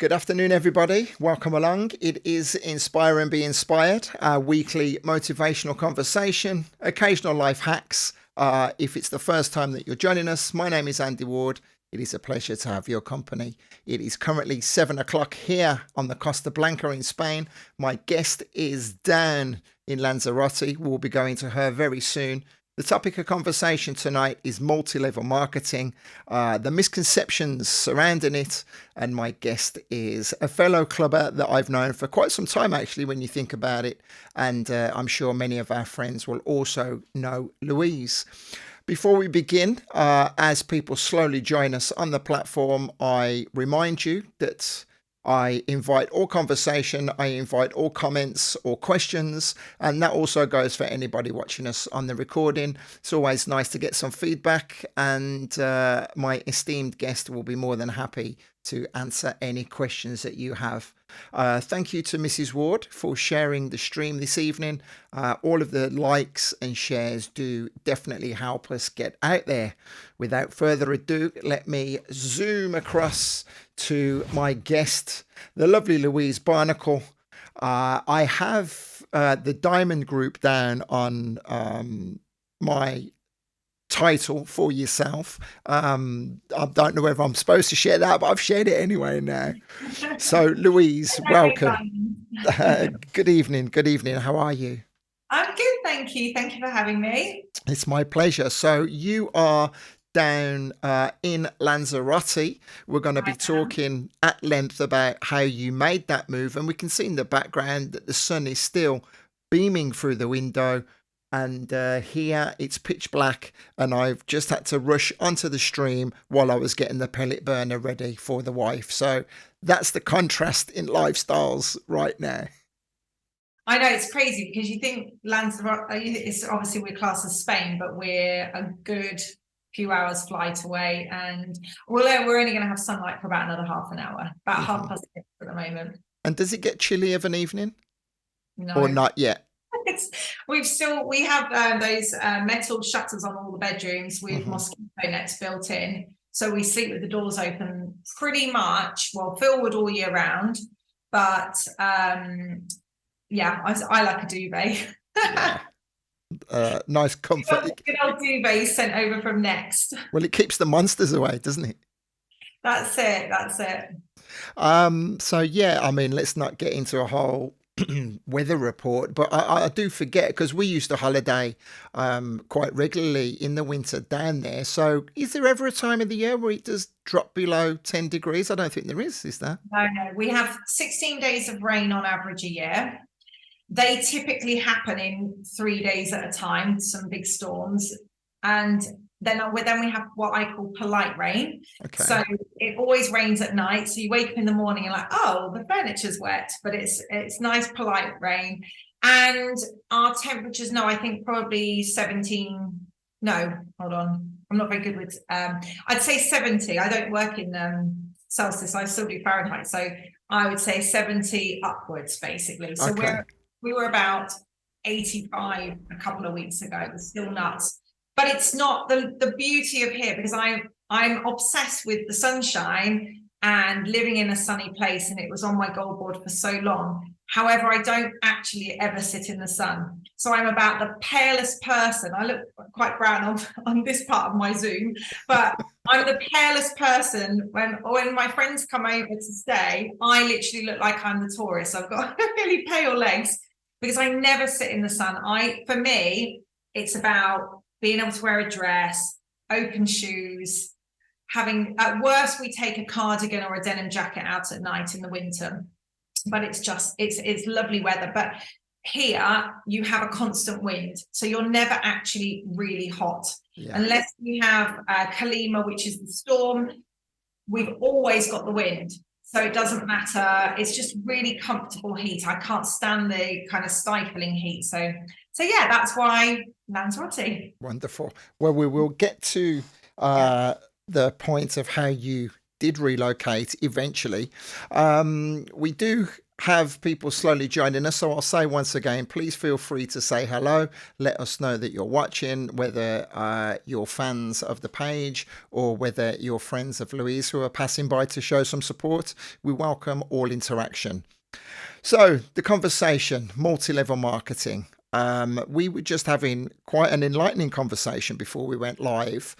Good afternoon, everybody. Welcome along. It is Inspire and Be Inspired, our weekly motivational conversation, occasional life hacks. If it's the first time that you're joining us, my name is Andy Ward. It is a pleasure to have your company. It is currently 7 o'clock here on the Costa Blanca in Spain. My guest is down in Lanzarote. We'll be going to her very soon. The topic of conversation tonight is multi-level marketing, the misconceptions surrounding it, and my guest is a fellow clubber that I've known for quite some time, actually, when you think about it, and I'm sure many of our friends will also know Louise. Before we begin, as people slowly join us on the platform, I remind you that I invite all conversation, I invite all comments or questions, and that also goes for anybody watching us on the recording. It's always nice to get some feedback, and my esteemed guest will be more than happy to answer any questions that you have. Thank you to Mrs. Ward for sharing the stream this evening. All of the likes and shares do definitely help us get out there. Without further ado, let me zoom across to my guest, the lovely Louise Barnacle. I have the Diamond Group down on my title for yourself. I don't know whether I'm supposed to share that, but I've shared it anyway now. So, Louise, welcome. Good evening. Good evening. How are you? I'm good, thank you. Thank you for having me. It's my pleasure. So, you are down in Lanzarote. We're going to be I am. talking at length about how you made that move, and we can see in the background that the sun is still beaming through the window. And here it's pitch black, and I've just had to rush onto the stream while I was getting the pellet burner ready for the wife. So that's the contrast in lifestyles right now. I know it's crazy because you think Lanzarote, it's obviously we're classed as Spain, but we're a good few hours flight away. And we're only going to have sunlight for about another half an hour, about half Mhm. past 6 at the moment. And does it get chilly of an evening or No. not yet? It's, we have those metal shutters on all the bedrooms with Hmm. mosquito nets built in, so we sleep with the doors open pretty much, well, Philwood all year round, but yeah, I like a duvet. Yeah. Nice comfort. Good old duvet sent over from Next. Well, it keeps the monsters away, doesn't it? That's it. So yeah, I mean, let's not get into a whole weather report, but I do forget because we used to holiday quite regularly in the winter down there. So is there ever a time of the year where it does drop below 10 degrees? I don't think there is there? No, we have 16 days of rain on average a year. They typically happen in 3 days at a time, some big storms. And then we have what I call polite rain. Okay. So it always rains at night. So you wake up in the morning and like, oh, the furniture's wet, but it's nice, polite rain. And our temperatures, no, I think probably 17. No, hold on. I'm not very good with, I'd say 70. I don't work in Celsius. I still do Fahrenheit. So I would say 70 upwards, basically. So Okay. we were about 85 a couple of weeks ago. It was still nuts. But it's not the beauty of here, because I'm obsessed with the sunshine and living in a sunny place, and it was on my goal board for so long. However, I don't actually ever sit in the sun. So I'm about the palest person. I look quite brown on this part of my Zoom, but I'm the palest person when my friends come over to stay. I literally look like I'm the tourist. I've got really pale legs because I never sit in the sun. For me, it's about being able to wear a dress, open shoes, having, at worst, we take a cardigan or a denim jacket out at night in the winter. But it's lovely weather. But here you have a constant wind, so you're never actually really hot. Yeah. Unless we have Kalima, which is the storm, we've always got the wind. So it doesn't matter. It's just really comfortable heat. I can't stand the kind of stifling heat. So yeah, that's why Lanzarote. Wonderful. Well, we will get to Yeah. the point of how you did relocate eventually. We do have people slowly joining us. So I'll say once again, please feel free to say hello. Let us know that you're watching, whether you're fans of the page or whether you're friends of Louise who are passing by to show some support. We welcome all interaction. So the conversation, multi-level marketing. We were just having quite an enlightening conversation before we went live.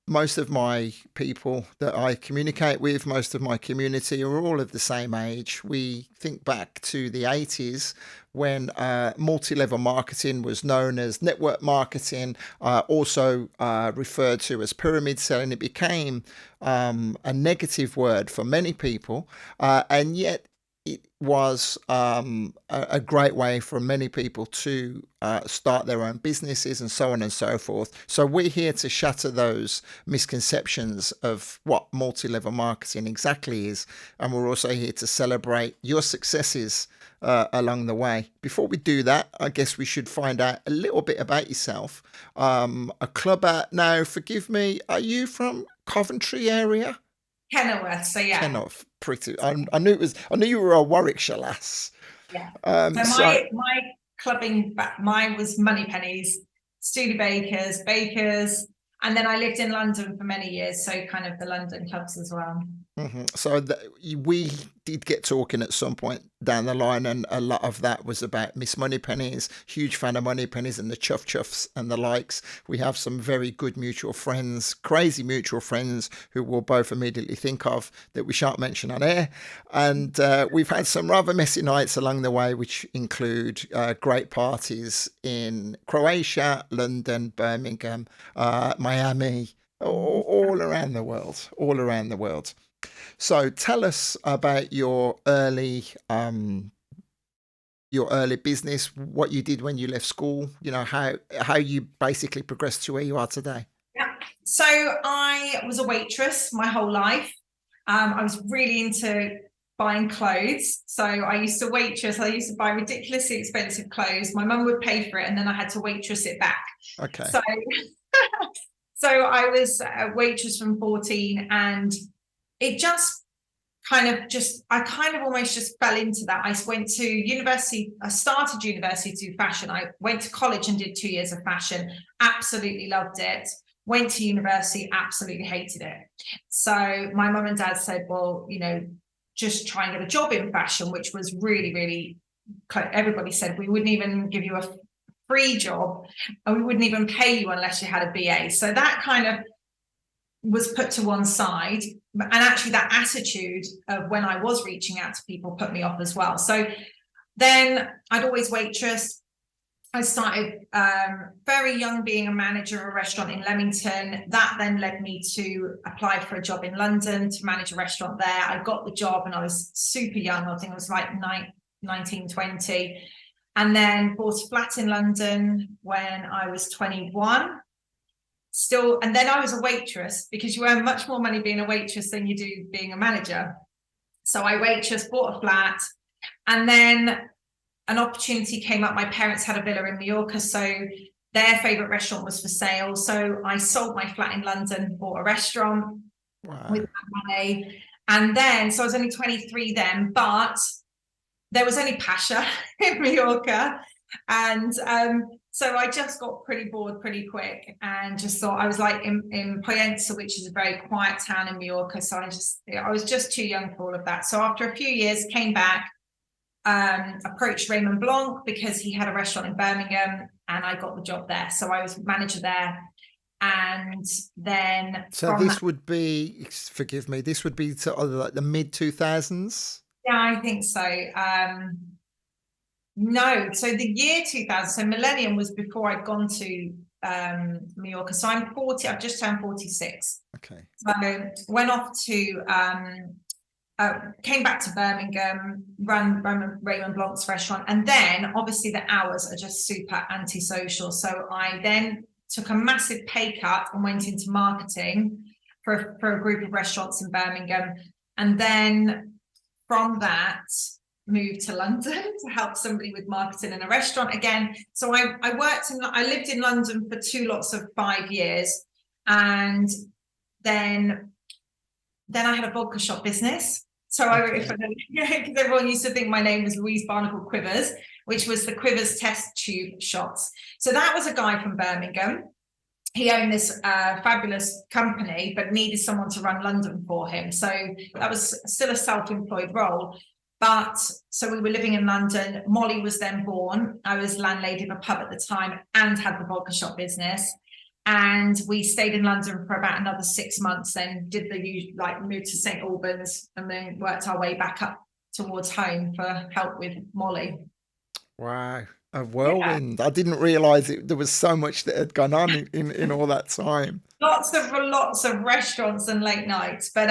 Most of my people that I communicate with, most of my community are all of the same age. We think back to the 80s when multi-level marketing was known as network marketing, also referred to as pyramid selling. It became a negative word for many people, and yet it was a great way for many people to start their own businesses and so on and so forth. So we're here to shatter those misconceptions of what multi-level marketing exactly is. And we're also here to celebrate your successes along the way. Before we do that, I guess we should find out a little bit about yourself. A clubber. Now, forgive me, are you from Coventry area? Kenilworth, so yeah. Kenilworth, pretty. I knew it was. I knew you were a Warwickshire lass. Yeah. So My clubbing, mine was Moneypennies, Studebakers, and then I lived in London for many years, so kind of the London clubs as well. So we did get talking at some point down the line, and a lot of that was about Miss Moneypennies. Huge fan of Moneypennies and the Chuff Chuffs and the likes. We have some very good mutual friends, crazy mutual friends, who we'll both immediately think of that we shan't mention on air. And we've had some rather messy nights along the way, which include great parties in Croatia, London, Birmingham, Miami, all around the world, all around the world. So tell us about your early business, what you did when you left school, you know, how you basically progressed to where you are today. Yeah. So I was a waitress my whole life. I was really into buying clothes. So I used to waitress. I used to buy ridiculously expensive clothes. My mum would pay for it, and then I had to waitress it back. Okay. So I was a waitress from 14, and it just I kind of almost just fell into that. I went to university. I started university to do fashion. I went to college and did 2 years of fashion. Absolutely loved it. Went to university, absolutely hated it. So my mum and dad said, well, you know, just try and get a job in fashion, which was really, really, everybody said we wouldn't even give you a free job, and we wouldn't even pay you unless you had a BA. So that kind of was put to one side. And actually that attitude of when I was reaching out to people put me off as well. So then I'd always waitress. I started very young being a manager of a restaurant in Leamington. That then led me to apply for a job in London to manage a restaurant there. I got the job and I was super young. I think I was like 19, 20. And then bought a flat in London when I was 21. Still, and then I was a waitress, because you earn much more money being a waitress than you do being a manager. So I waitress, bought a flat, and then an opportunity came up. My parents had a villa in Mallorca, so their favorite restaurant was for sale. So I sold my flat in London, bought a restaurant. Wow. With that money. And then, so I was only 23 then, but there was only Pasha in Mallorca. And so I just got pretty bored pretty quick, and just thought, I was like in Poyensa, which is a very quiet town in Mallorca. So I was just too young for all of that. So after a few years, came back, approached Raymond Blanc because he had a restaurant in Birmingham, and I got the job there. So I was manager there. And then would be, forgive me, this would be to like the mid 2000s. Yeah, I think so. No, so the year 2000, so millennium was before I'd gone to Mallorca. So I'm 40, I've just turned 46. Okay. So went off to, came back to Birmingham, run Raymond Blanc's restaurant. And then obviously the hours are just super antisocial. So I then took a massive pay cut and went into marketing for a group of restaurants in Birmingham. And then from that, moved to London to help somebody with marketing in a restaurant again. So I lived in London for 2 lots of 5 years. And then I had a vodka shop business. So Okay. because everyone used to think my name was Louise Barnacle Quivers, which was the Quivers test tube shots. So that was a guy from Birmingham. He owned this fabulous company, but needed someone to run London for him. So that was still a self-employed role. But so we were living in London. Molly was then born. I was landlady of a pub at the time and had the vodka shop business. And we stayed in London for about another 6 months, then did the like moved to St Albans and then worked our way back up towards home for help with Molly. Wow. A Yeah. whirlwind. I didn't realize there was so much that had gone on in all that time. Lots of restaurants and late nights. But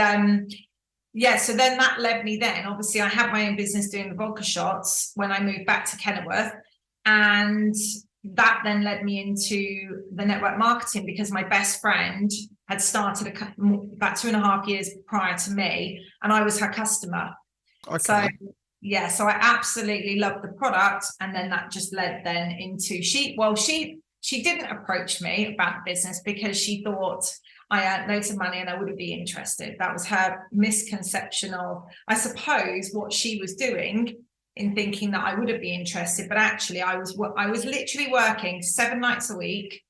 yeah, so then that led me then. Obviously, I had my own business doing the vodka shots when I moved back to Kenilworth. And that then led me into the network marketing because my best friend had started about 2.5 years prior to me, and I was her customer. So Okay. yeah, so I absolutely loved the product, and then that just led then into she didn't approach me about the business because she thought I earned loads of money and I wouldn't be interested. That was her misconception of, I suppose, what she was doing in thinking that I wouldn't be interested. But actually, I was literally working 7 nights a week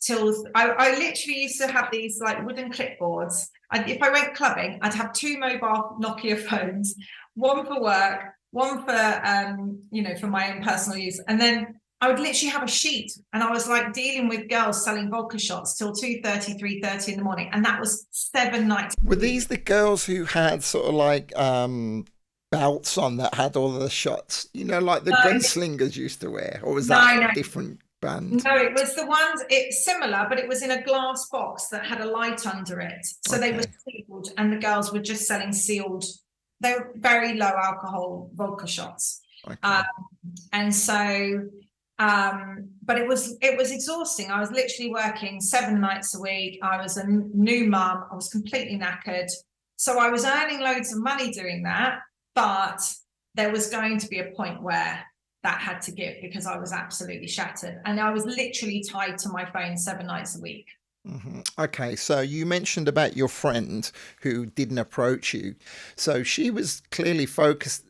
till I literally used to have these like wooden clipboards. If I went clubbing, I'd have 2 mobile Nokia phones, one for work, one for for my own personal use, and then I would literally have a sheet, and I was like dealing with girls selling vodka shots till 2:30, 3:30 in the morning, and that was 7 nights a Were week. these the girls who had sort of like belts on that had all of the shots, like the No, gunslingers used to wear, or was that no, no, different band? no. It was the ones. It's similar, but it was in a glass box that had a light under it, so they were Okay. sealed, and the girls were just selling sealed. They were very low alcohol vodka shots. Um, Okay. and so but it was exhausting. I was literally working 7 nights a week. I was a new mum. I was completely knackered, so I was earning loads of money doing that, but there was going to be a point where that had to give because I was absolutely shattered, and I was literally tied to my phone 7 nights a week. Okay, so you mentioned about your friend who didn't approach you. So she was clearly focused,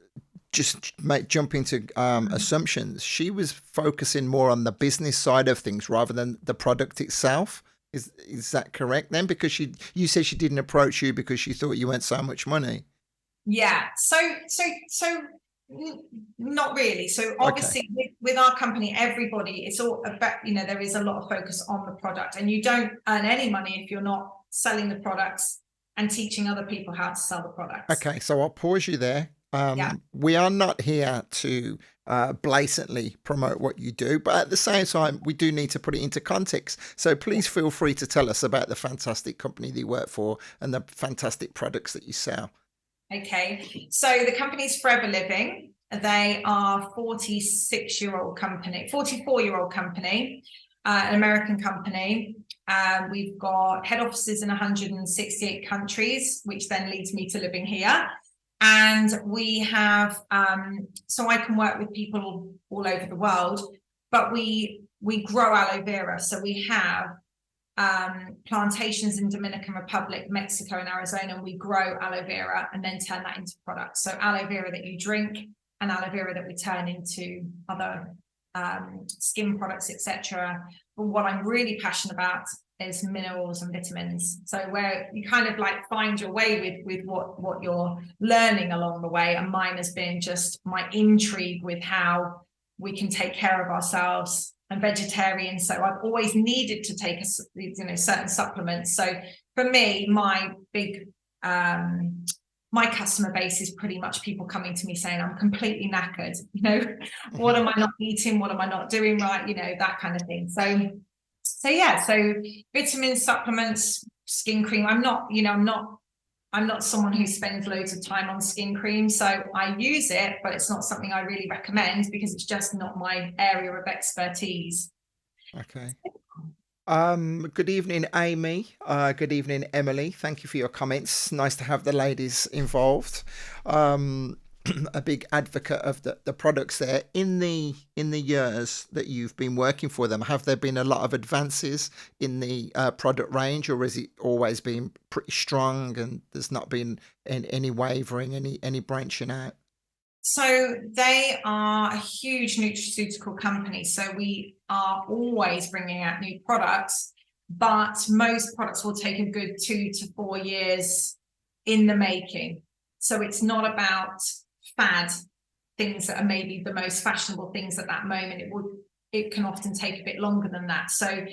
just jump into assumptions. She was focusing more on the business side of things rather than the product itself. Is that correct then? Because you said she didn't approach you because she thought you earned so much money. Yeah. So not really. So Okay. obviously with our company, everybody, it's all about, there is a lot of focus on the product, and you don't earn any money if you're not selling the products and teaching other people how to sell the products. Okay, so I'll pause you there. Yeah. We are not here to blatantly promote what you do, but at the same time, we do need to put it into context. So please feel free to tell us about the fantastic company that you work for and the fantastic products that you sell. Okay. So the company's Forever Living. They are 46-year-old company, 44-year-old company, an American company. We've got head offices in 168 countries, which then leads me to living here. And we have, so I can work with people all over the world, but we grow aloe vera. So we have plantations in Dominican Republic, Mexico, and Arizona, and we grow aloe vera and then turn that into products. So aloe vera that you drink and aloe vera that we turn into other skin products, etc. But what I'm really passionate about is minerals and vitamins. So where you kind of like find your way with what you're learning along the way, and mine has been just my intrigue with how we can take care of ourselves. I'm vegetarian, so I've always needed to take certain supplements. So for me, my big my customer base is pretty much people coming to me saying, I'm completely knackered, what am I not eating, what am I not doing right, that kind of thing. So yeah, so vitamins, supplements, skin cream. I'm not someone who spends loads of time on skin cream, so I use it, but it's not something I really recommend because it's just not my area of expertise. Okay. Good evening, Amy. Good evening, Emily. Thank you for your comments. Nice to have the ladies involved. a big advocate of the products there. In the years that you've been working for them, have there been a lot of advances in the product range, or has it always been pretty strong and there's not been any wavering, any branching out? So they are a huge nutraceutical company. So we are always bringing out new products, but most products will take a good 2 to 4 years in the making. So it's not about fad things that are maybe the most fashionable things at that moment. It can often take a bit longer than that. So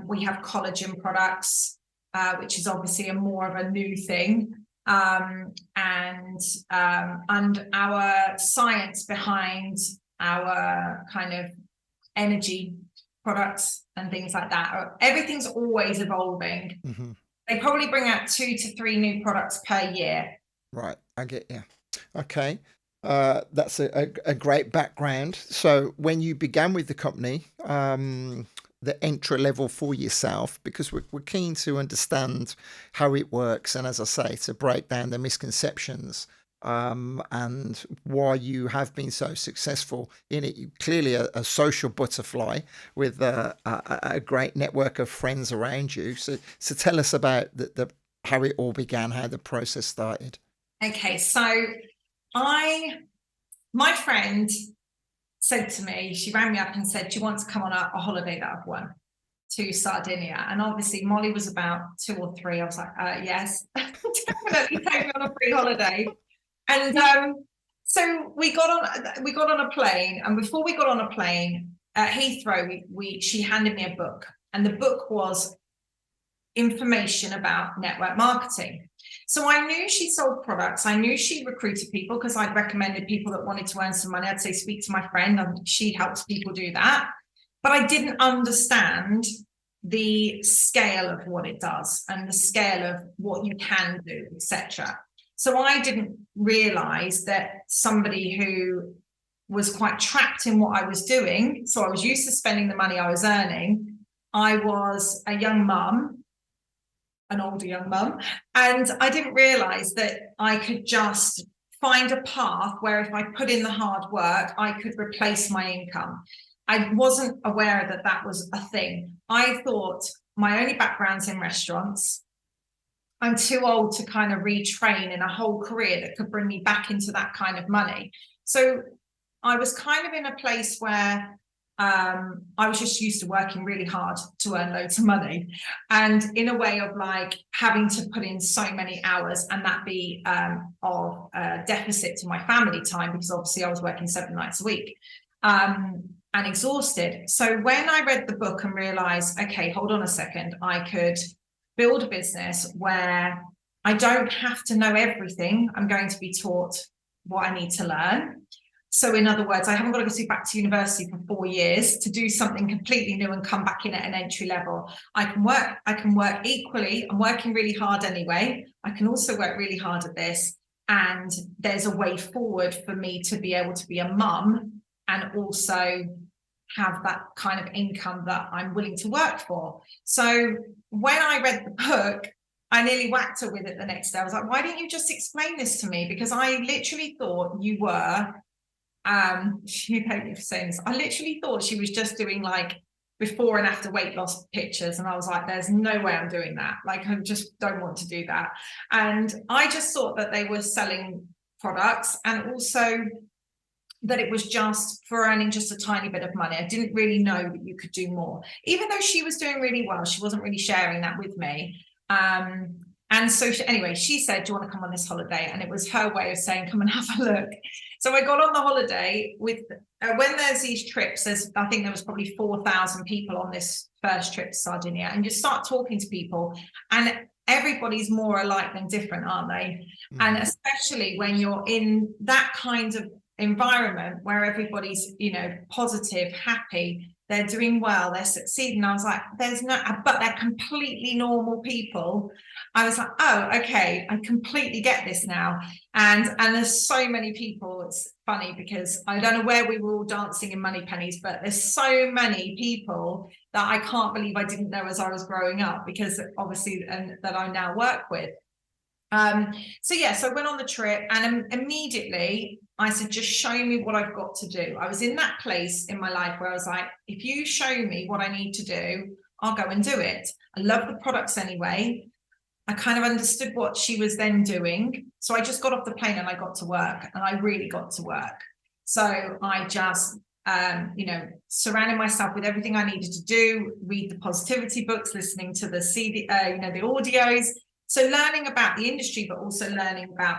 we have collagen products, which is obviously a more of a new thing. And our science behind our kind of energy products and things like that, everything's always evolving. Mm-hmm. They probably bring out 2 to 3 new products per year. Right, I get you. Okay. That's a great background. So when you began with the company, the entry level for yourself, because we're keen to understand how it works, and as I say, to break down the misconceptions, and why you have been so successful in it. You're clearly a social butterfly with a great network of friends around you. So tell us about the how it all began, how the process started. Okay, so my friend said to me, she rang me up and said, do you want to come on a holiday that I've won to Sardinia? And obviously Molly was about 2 or 3. I was like, yes, definitely take me on a free holiday. And so we got on a plane, and before we got on a plane at Heathrow, she handed me a book, and the book was information about network marketing. So I knew she sold products. I knew she recruited people because I'd recommended people that wanted to earn some money. I'd say, speak to my friend, and she helps people do that. But I didn't understand the scale of what it does and the scale of what you can do, etc. So I didn't realize that somebody who was quite trapped in what I was doing, so I was used to spending the money I was earning. I was a young mum, an older young mum, and I didn't realize that I could just find a path where if I put in the hard work, I could replace my income. I wasn't aware that that was a thing. I thought my only background's in restaurants. I'm too old to kind of retrain in a whole career that could bring me back into that kind of money. So I was kind of in a place where I was just used to working really hard to earn loads of money, and in a way of like having to put in so many hours, and that be of deficit to my family time, because obviously I was working 7 nights a week, and exhausted. So when I read the book and realized, okay, hold on a second, I could build a business where I don't have to know everything. I'm going to be taught what I need to learn. So in other words, I haven't got to go back to university for 4 years to do something completely new and come back in at an entry level. I can work equally. I'm working really hard anyway. I can also work really hard at this. And there's a way forward for me to be able to be a mum and also have that kind of income that I'm willing to work for. So when I read the book, I nearly whacked her with it the next day. I was like, why didn't you just explain this to me? Because I literally thought you were she paid me for saying this. I literally thought she was just doing like before and after weight loss pictures, and I was like, there's no way I'm doing that. Like, I just don't want to do that. And I just thought that they were selling products, and also that it was just for earning just a tiny bit of money. I didn't really know that you could do more, even though she was doing really well. She wasn't really sharing that with me. And so anyway, she said, do you want to come on this holiday? And it was her way of saying, come and have a look. So I got on the holiday with, when there's these trips, I think there was probably 4,000 people on this first trip to Sardinia, and you start talking to people and everybody's more alike than different, aren't they? Mm-hmm. And especially when you're in that kind of environment where everybody's, positive, happy, they're doing well, they're succeeding. I was like, but they're completely normal people. I was like, oh, okay, I completely get this now. And there's so many people. It's funny because I don't know where we were all dancing in money pennies, but there's so many people that I can't believe I didn't know as I was growing up, because obviously, and that I now work with. So I went on the trip, and immediately I said, just show me what I've got to do. I was in that place in my life where I was like, if you show me what I need to do, I'll go and do it. I love the products anyway. I kind of understood what she was then doing. So I just got off the plane and I got to work, and I really got to work. So I just, surrounded myself with everything I needed to do, read the positivity books, listening to the CD, the audios. So learning about the industry, but also learning about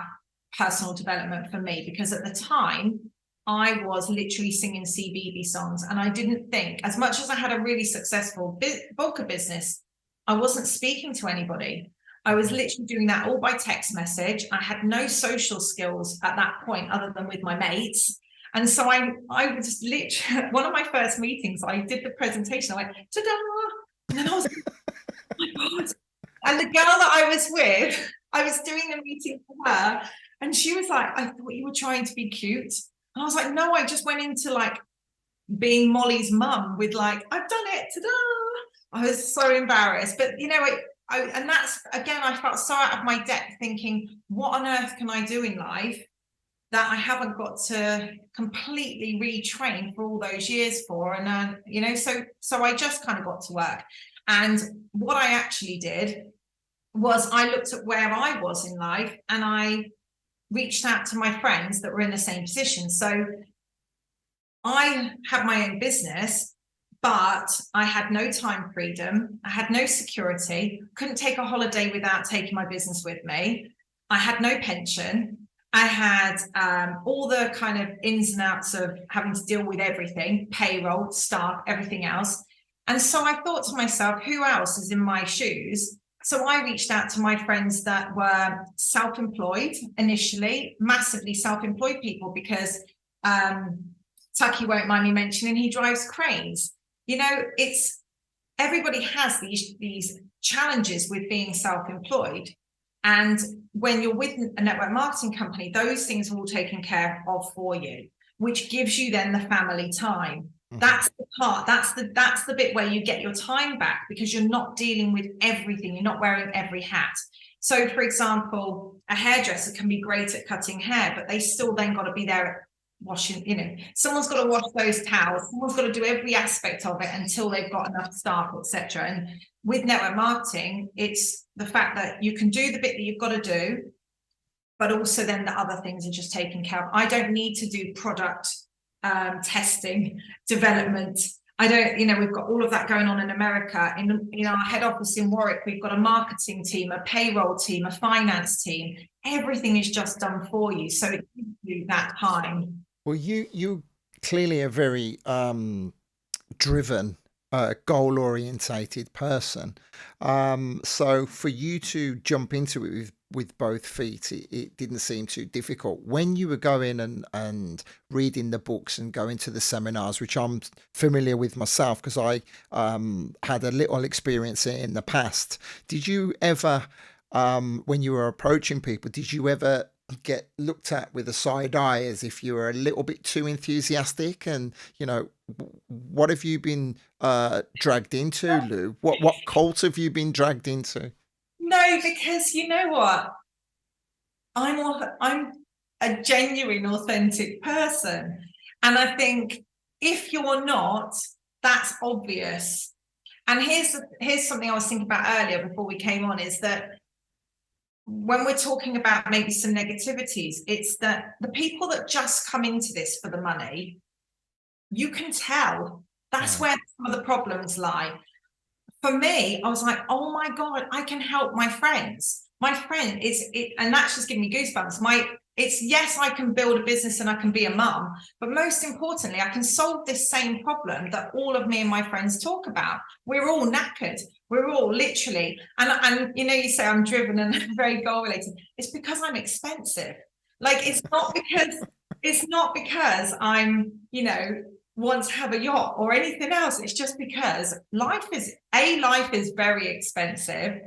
personal development for me, because at the time I was literally singing CBeebies songs, and I didn't think, as much as I had a really successful vodka business, I wasn't speaking to anybody. I was literally doing that all by text message. I had no social skills at that point other than with my mates. And so I was just literally, one of my first meetings, I did the presentation, I went, ta-da! And then I was like, oh my God. And the girl that I was with, I was doing the meeting for her, and she was like, I thought you were trying to be cute. And I was like, no, I just went into like being Molly's mum with like, I've done it, ta-da! I was so embarrassed. But and that's, again, I felt so out of my depth, thinking, what on earth can I do in life that I haven't got to completely retrain for all those years for? And so I just kind of got to work. And what I actually did was I looked at where I was in life, and I reached out to my friends that were in the same position. So I had my own business, but I had no time freedom. I had no security, couldn't take a holiday without taking my business with me. I had no pension. I had all the kind of ins and outs of having to deal with everything, payroll, staff, everything else. And so I thought to myself, who else is in my shoes? So I reached out to my friends that were self-employed initially, massively self-employed people, because Tucky won't mind me mentioning, he drives cranes. It's, everybody has these challenges with being self-employed. And when you're with a network marketing company, those things are all taken care of for you, which gives you then the family time. Mm-hmm. That's the part, that's the bit where you get your time back, because you're not dealing with everything, you're not wearing every hat. So for example, a hairdresser can be great at cutting hair, but they still then got to be there washing, someone's got to wash those towels, someone's got to do every aspect of it until they've got enough staff, etc. And with network marketing, it's the fact that you can do the bit that you've got to do, but also then the other things are just taken care of. I don't need to do product testing, development. I don't, we've got all of that going on in America. In our head office in Warwick, we've got a marketing team, a payroll team, a finance team. Everything is just done for you. So it gives you that time. Well, you clearly a very driven, goal orientated person. So for you to jump into it with both feet, it didn't seem too difficult. When you were going and reading the books and going to the seminars, which I'm familiar with myself because I had a little experience in the past, did you ever, when you were approaching people, did you ever get looked at with a side eye as if you were a little bit too enthusiastic? And what have you been dragged into, Lou? What cult have you been dragged into? No, because you know what, I'm a genuine, authentic person, and I think if you're not, that's obvious. And here's something I was thinking about earlier before we came on, is that when we're talking about maybe some negativities, it's that the people that just come into this for the money, you can tell that's where some of the problems lie. For me, I was like, oh my God, I can help my friends. My friend and that's just giving me goosebumps. Yes, I can build a business and I can be a mum, but most importantly, I can solve this same problem that all of me and my friends talk about. We're all knackered. We're all literally, and you say I'm driven and very goal related. It's because I'm expensive. Like, it's not because I'm, want to have a yacht or anything else. It's just because life is very expensive,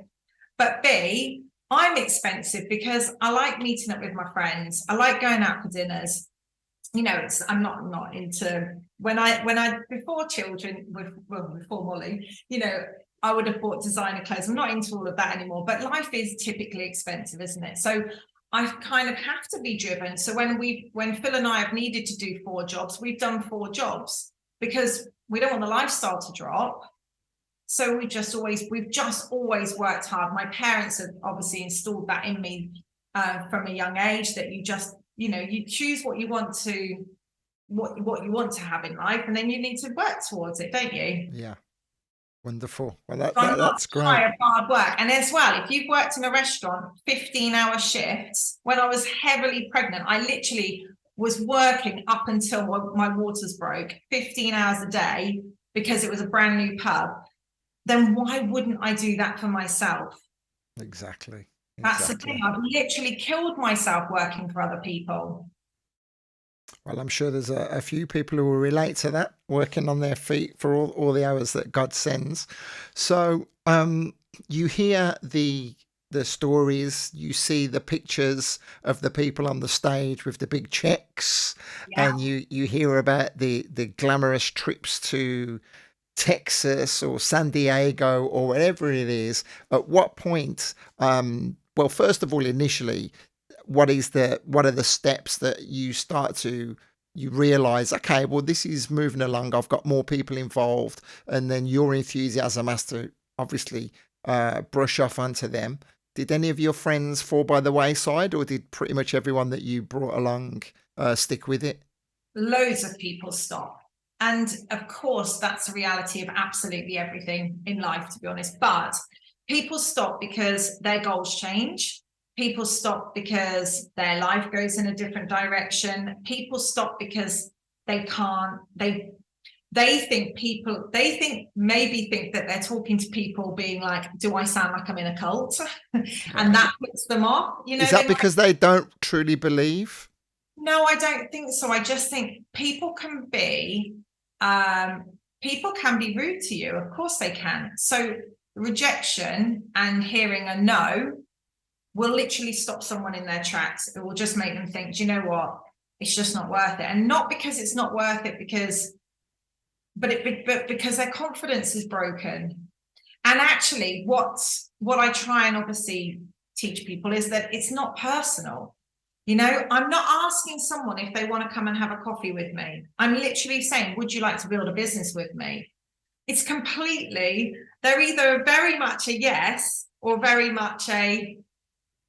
but B, I'm expensive because I like meeting up with my friends. I like going out for dinners. I'm not into when I before children, before Molly, I would have bought designer clothes. I'm not into all of that anymore, but life is typically expensive, isn't it? So I kind of have to be driven. So when Phil and I have needed to do 4 jobs, we've done 4 jobs because we don't want the lifestyle to drop. So we've just always worked hard. My parents have obviously installed that in me from a young age, that you just, you choose what you want to have in life, and then you need to work towards it, don't you? Yeah. Wonderful. Well, I'm not that's great. tired of hard work. And as well, if you've worked in a restaurant 15-hour shifts, when I was heavily pregnant, I literally was working up until my waters broke, 15 hours a day, because it was a brand new pub. Then why wouldn't I do that for myself? Exactly. That's the thing. I've literally killed myself working for other people. Well, I'm sure there's a few people who will relate to that, working on their feet for all the hours that God sends. So you hear the stories, you see the pictures of the people on the stage with the big checks, Yeah. and you hear about the glamorous trips to Texas or San Diego or wherever it is. At what point, well, first of all, initially, what are the steps that you realize, okay, well, this is moving along, I've got more people involved, and then your enthusiasm has to obviously brush off onto them. Did any of your friends fall by the wayside, or did pretty much everyone that you brought along stick with it? Loads of people stop. And of course, that's the reality of absolutely everything in life, to be honest. But people stop because their goals change. People stop because their life goes in a different direction. People stop because they can't, maybe think that they're talking to people being like, do I sound like I'm in a cult? And that puts them off. Is that because they don't truly believe? No, I don't think so. I just think people can be rude to you. Of course they can. So rejection and hearing a no will literally stop someone in their tracks. It will just make them think, do you know what? It's just not worth it. And not because it's not worth it, but because their confidence is broken. And actually, what I try and obviously teach people is that it's not personal. I'm not asking someone if they want to come and have a coffee with me. I'm literally saying, would you like to build a business with me? It's completely, they're either very much a yes or very much a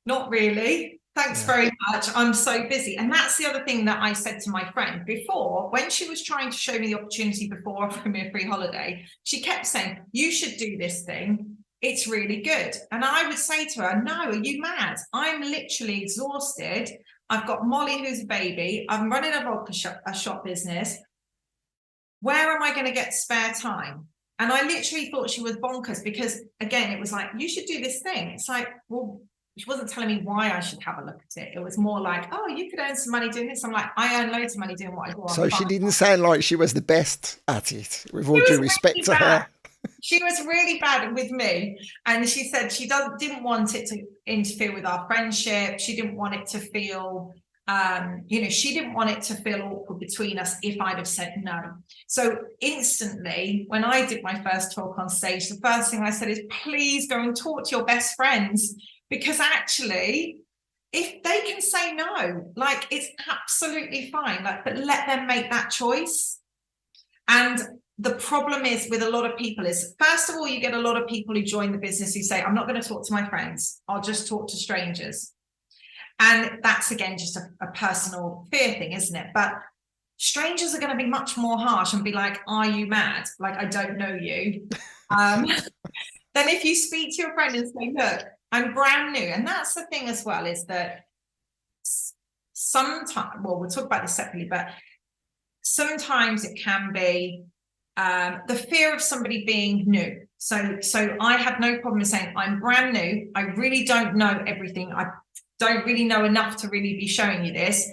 not really. Thanks very much. I'm so busy. And that's the other thing that I said to my friend before, when she was trying to show me the opportunity before offering me a free holiday, she kept saying, you should do this thing. It's really good. And I would say to her, no, are you mad? I'm literally exhausted. I've got Molly, who's a baby. I'm running a vodka shop business. Where am I going to get spare time? And I literally thought she was bonkers because, again, it was like, you should do this thing. It's like, well, she wasn't telling me why I should have a look at it. It was more like, oh, you could earn some money doing this. I'm like, I earn loads of money doing what I do. So she didn't sound like she was the best at it, with all due respect to her. She was really bad with me. And she said she didn't want it to interfere with our friendship. She didn't want it to feel, she didn't want it to feel awkward between us if I'd have said no. So instantly, when I did my first talk on stage, the first thing I said is, please go and talk to your best friends. Because actually, if they can say no, like, it's absolutely fine, like, but let them make that choice. And the problem is with a lot of people is, first of all, you get a lot of people who join the business who say, I'm not going to talk to my friends. I'll just talk to strangers. And that's, again, just a personal fear thing, isn't it? But strangers are going to be much more harsh and be like, are you mad? Like, I don't know you. Then if you speak to your friend and say, look, I'm brand new. And that's the thing as well, is that sometimes, well, we'll talk about this separately, but sometimes it can be the fear of somebody being new. So I have no problem saying, I'm brand new. I really don't know everything. I don't really know enough to really be showing you this,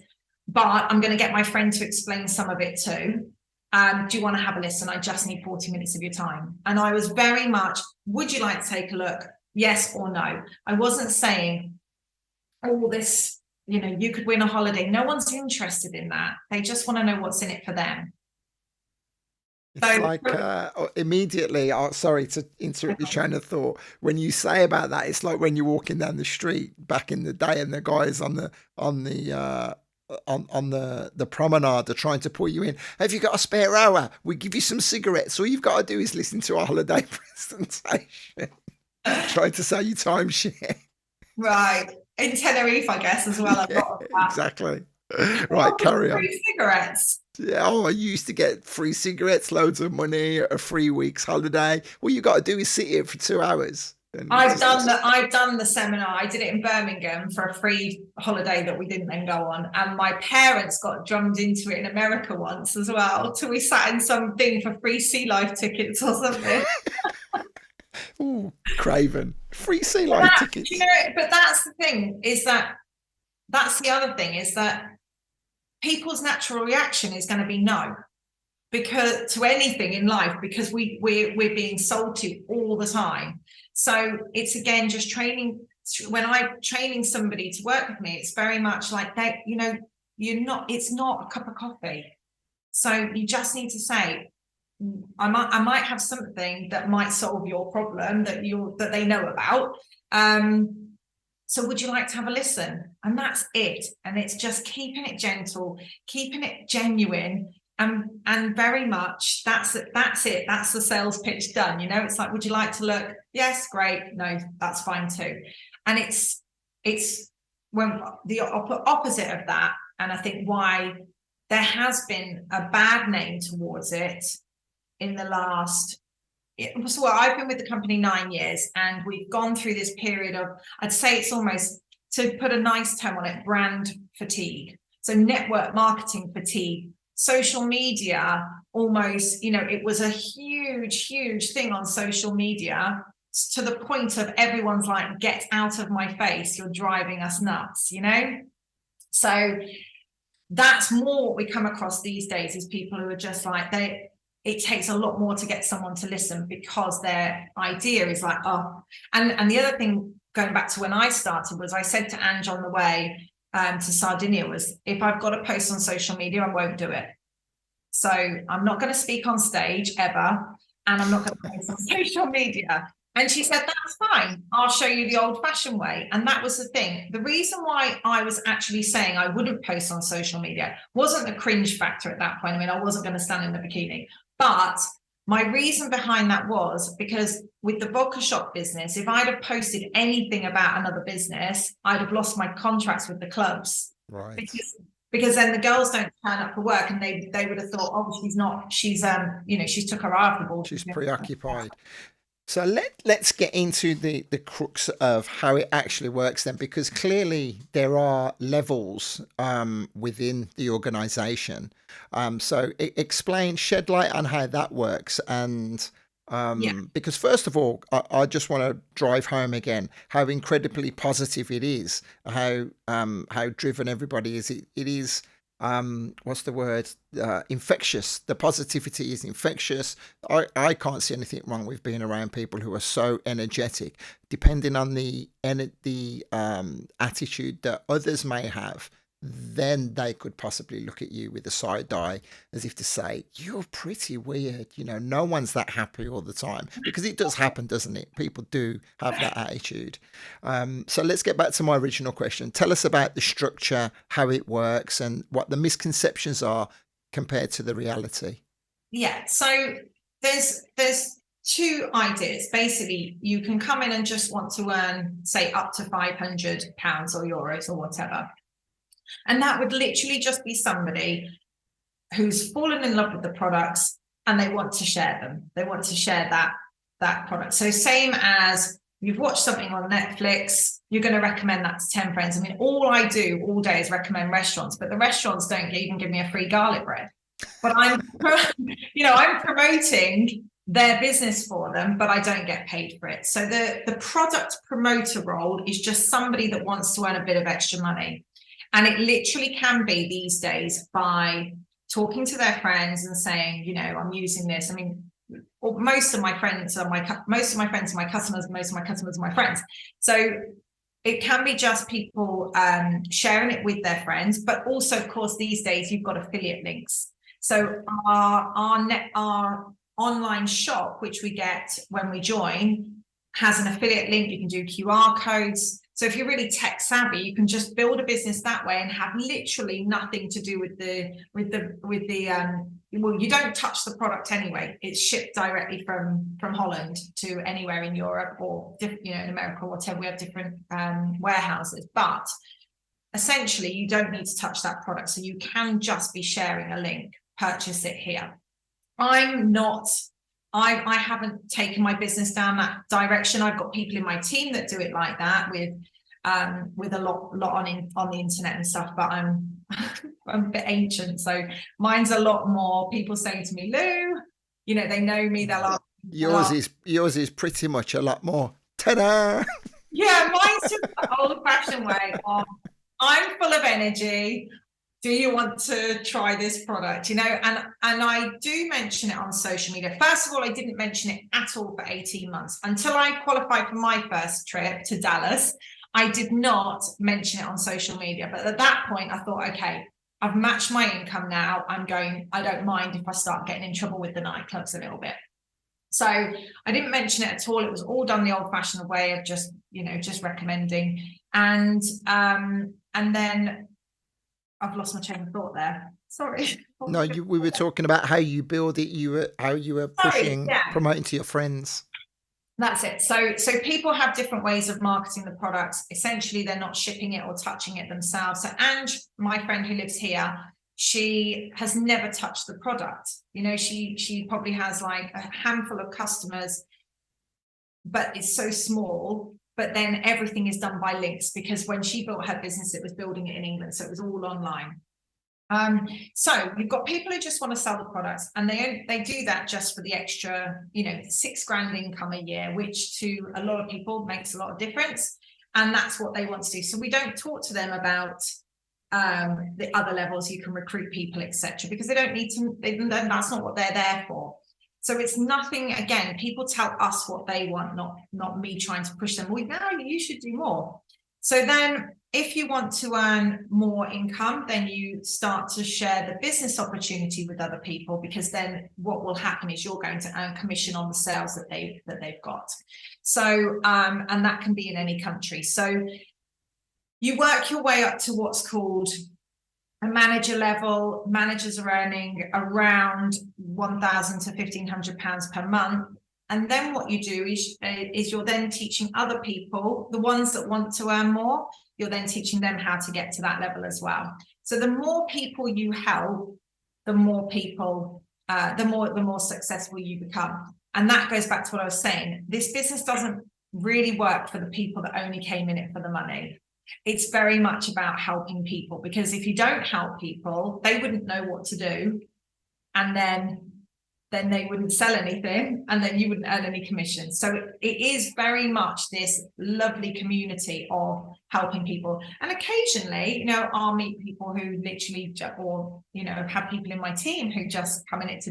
but I'm going to get my friend to explain some of it too. Do you want to have a listen? I just need 40 minutes of your time. And I was very much, would you like to take a look? Yes or no. I wasn't saying all this, you could win a holiday. No one's interested in that. They just want to know what's in it for them. It's So like immediately. Oh, sorry to interrupt your train of thought. When you say about that, it's like when you're walking down the street back in the day, and the guys on the the promenade are trying to pull you in. Have you got a spare hour? We give you some cigarettes. All you've got to do is listen to our holiday presentation. Trying to sell you timeshare. right, in Tenerife, I guess as well. A Yeah, lot of that. exactly. Right, carry on. Free cigarettes. Yeah, oh, I used to get free cigarettes, loads of money, a free week's holiday. All you got to do is sit here for 2 hours. And I've done the seminar. I did it in Birmingham for a free holiday that we didn't then go on. And my parents got drummed into it in America once as well. So we sat in something for free sea life tickets or something. Ooh, Craven. Free sea But life tickets. you know, but that's the thing, is that that's the other thing, is that people's natural reaction is going to be no, because to anything in life, because we're being sold to all the time. So it's again just training. When I'm training somebody to work with me, it's very much like that, you know, it's not a cup of coffee. So you just need to say, I might have something that might solve your problem that they know about. So would you like to have a listen? And that's it. And it's just keeping it gentle, keeping it genuine, and very much that's it. That's the sales pitch done. You know, it's like, would you like to look? Yes, great. No, that's fine too. And it's when the opposite of that. And I think why there has been a bad name towards it in the last. So I've been with the company 9 years, and we've gone through this period of, I'd say it's almost, to put a nice term on it, brand fatigue. So network marketing fatigue, social media, almost, you know, it was a huge thing on social media, to the point of everyone's like, get out of my face, you're driving us nuts, you know? So that's more what we come across these days, is people who are just like, it takes a lot more to get someone to listen, because their idea is like, oh, and the other thing, going back to when I started, was I said to Ange on the way to Sardinia, was, if I've got to post on social media, I won't do it. So I'm not going to speak on stage ever, and I'm not going to post on social media. And she said, that's fine. I'll show you the old fashioned way. And that was the thing. The reason why I was actually saying I wouldn't post on social media wasn't the cringe factor at that point. I mean, I wasn't going to stand in the bikini. But my reason behind that was because with the vodka shop business, if I'd have posted anything about another business, I'd have lost my contracts with the clubs. Right. Because then the girls don't turn up for work, and they would have thought, oh, she's you know, she's took her eye off the ball. She's preoccupied. So let's get into the crux of how it actually works then, because clearly there are levels within the organization. So explain, shed light on how that works. And because first of all, I just want to drive home again how incredibly positive it is, how driven everybody is. It is what's the word, infectious. The positivity is infectious. I can't see anything wrong with being around people who are so energetic. Depending on the attitude that others may have, then they could possibly look at you with a side eye, as if to say, you're pretty weird. You know, no one's that happy all the time, because it does happen, doesn't it? People do have that attitude. So let's get back to my original question. Tell us about the structure, how it works, and what the misconceptions are compared to the reality. Yeah, so there's two ideas. Basically, you can come in and just want to earn, say, up to £500 or euros or whatever. And that would literally just be somebody who's fallen in love with the products, and they want to share them. They want to share that product. So same as you've watched something on Netflix, you're going to recommend that to 10 friends. I mean, all I do all day is recommend restaurants, but the restaurants don't even give me a free garlic bread. But I'm promoting their business for them, but I don't get paid for it. So the product promoter role is just somebody that wants to earn a bit of extra money. And it literally can be these days by talking to their friends and saying, you know, I'm using this. I mean, most of my friends are my customers, most of my customers are my friends. So it can be just people sharing it with their friends, but also, of course, these days you've got affiliate links. So our online shop, which we get when we join, has an affiliate link. You can do QR codes. So if you're really tech savvy, you can just build a business that way and have literally nothing to do with the well, you don't touch the product anyway. It's shipped directly from Holland to anywhere in Europe or in America or whatever. We have different warehouses, but essentially you don't need to touch that product. So you can just be sharing a link, purchase it here. I haven't taken my business down that direction. I've got people in my team that do it like that with a lot on the internet and stuff, but I'm a bit ancient, so mine's a lot more people saying to me, Lou, they know me, yours is pretty much a lot more ta-da. Yeah, mine's just the old-fashioned way of, I'm full of energy. Do you want to try this product? And I do mention it on social media. First of all, I didn't mention it at all for 18 months until I qualified for my first trip to Dallas. I did not mention it on social media. But at that point, I thought, okay, I've matched my income now. I don't mind if I start getting in trouble with the nightclubs a little bit. So I didn't mention it at all. It was all done the old-fashioned way of just recommending. And then I've lost my chain of thought there. Sorry. No, we were talking about how you build it. How you were promoting to your friends. That's it. So people have different ways of marketing the products. Essentially, they're not shipping it or touching it themselves. So Ange, my friend who lives here, she has never touched the product. She probably has like a handful of customers, but it's so small. But then everything is done by links, because when she built her business, it was building it in England. So it was all online. So you've got people who just want to sell the products, and they do that just for the extra, $6,000 income a year, which to a lot of people makes a lot of difference. And that's what they want to do. So we don't talk to them about the other levels you can recruit people, etc., because they don't need to. That's not what they're there for. So it's nothing, again, people tell us what they want, not me trying to push them. Well, no, you should do more. So then if you want to earn more income, then you start to share the business opportunity with other people, because then what will happen is you're going to earn commission on the sales that they've got. So, and that can be in any country. So you work your way up to what's called a manager level. Managers are earning around £1,000 to £1,500 per month. And then what you do is you're then teaching other people, the ones that want to earn more, you're then teaching them how to get to that level as well. So the more people you help, the more people, the more successful you become. And that goes back to what I was saying. This business doesn't really work for the people that only came in it for the money. It's very much about helping people, because if you don't help people, they wouldn't know what to do, and then they wouldn't sell anything, and then you wouldn't earn any commission. So it is very much this lovely community of helping people. And occasionally, I'll meet people who literally, or have people in my team who just come in it to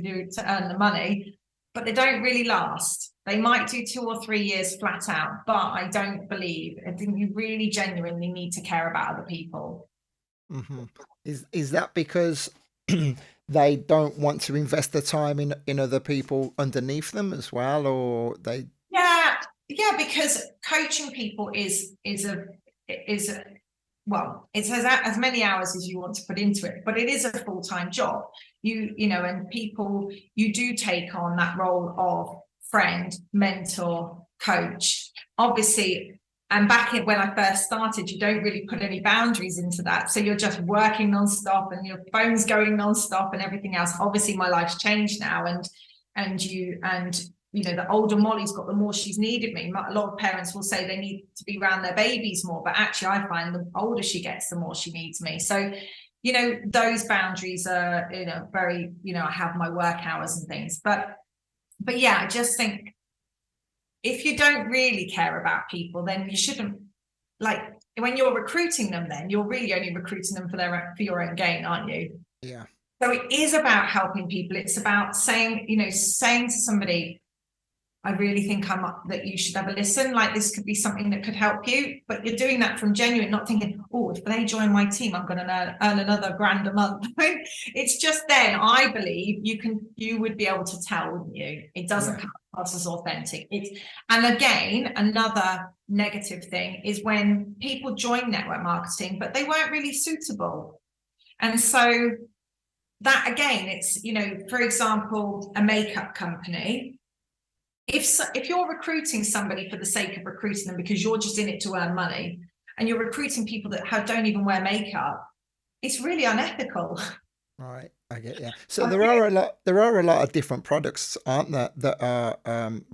earn the money, but they don't really last. They might do 2 or 3 years flat out, but I think you really genuinely need to care about other people. Mm-hmm. Is that because they don't want to invest their time in other people underneath them as well, or they? Yeah, because coaching people is well, it's as many hours as you want to put into it, but it is a full-time job. And people, you do take on that role of friend, mentor, coach, obviously. And back when I first started, you don't really put any boundaries into that. So you're just working nonstop, and your phone's going nonstop and everything else. Obviously, my life's changed now, and the older Molly's got, the more she's needed me. A lot of parents will say they need to be around their babies more, but actually I find the older she gets, the more she needs me. So, those boundaries are, very, I have my work hours and things, but yeah, I just think if you don't really care about people, then you shouldn't, like, when you're recruiting them, then you're really only recruiting them for your own gain, aren't you? Yeah. So it is about helping people. It's about saying to somebody, I really think that you should have a listen. Like, this could be something that could help you, but you're doing that from genuine, not thinking, oh, if they join my team, I'm going to earn another grand a month. It's just, then I believe you would be able to tell, wouldn't you? It doesn't Yeah. come across as authentic. And again, another negative thing is when people join network marketing, but they weren't really suitable. And so that, again, it's, for example, a makeup company. If you're recruiting somebody for the sake of recruiting them because you're just in it to earn money, and you're recruiting people that don't even wear makeup, it's really unethical. Right, I get, yeah. So there are a lot of different products, aren't there, that are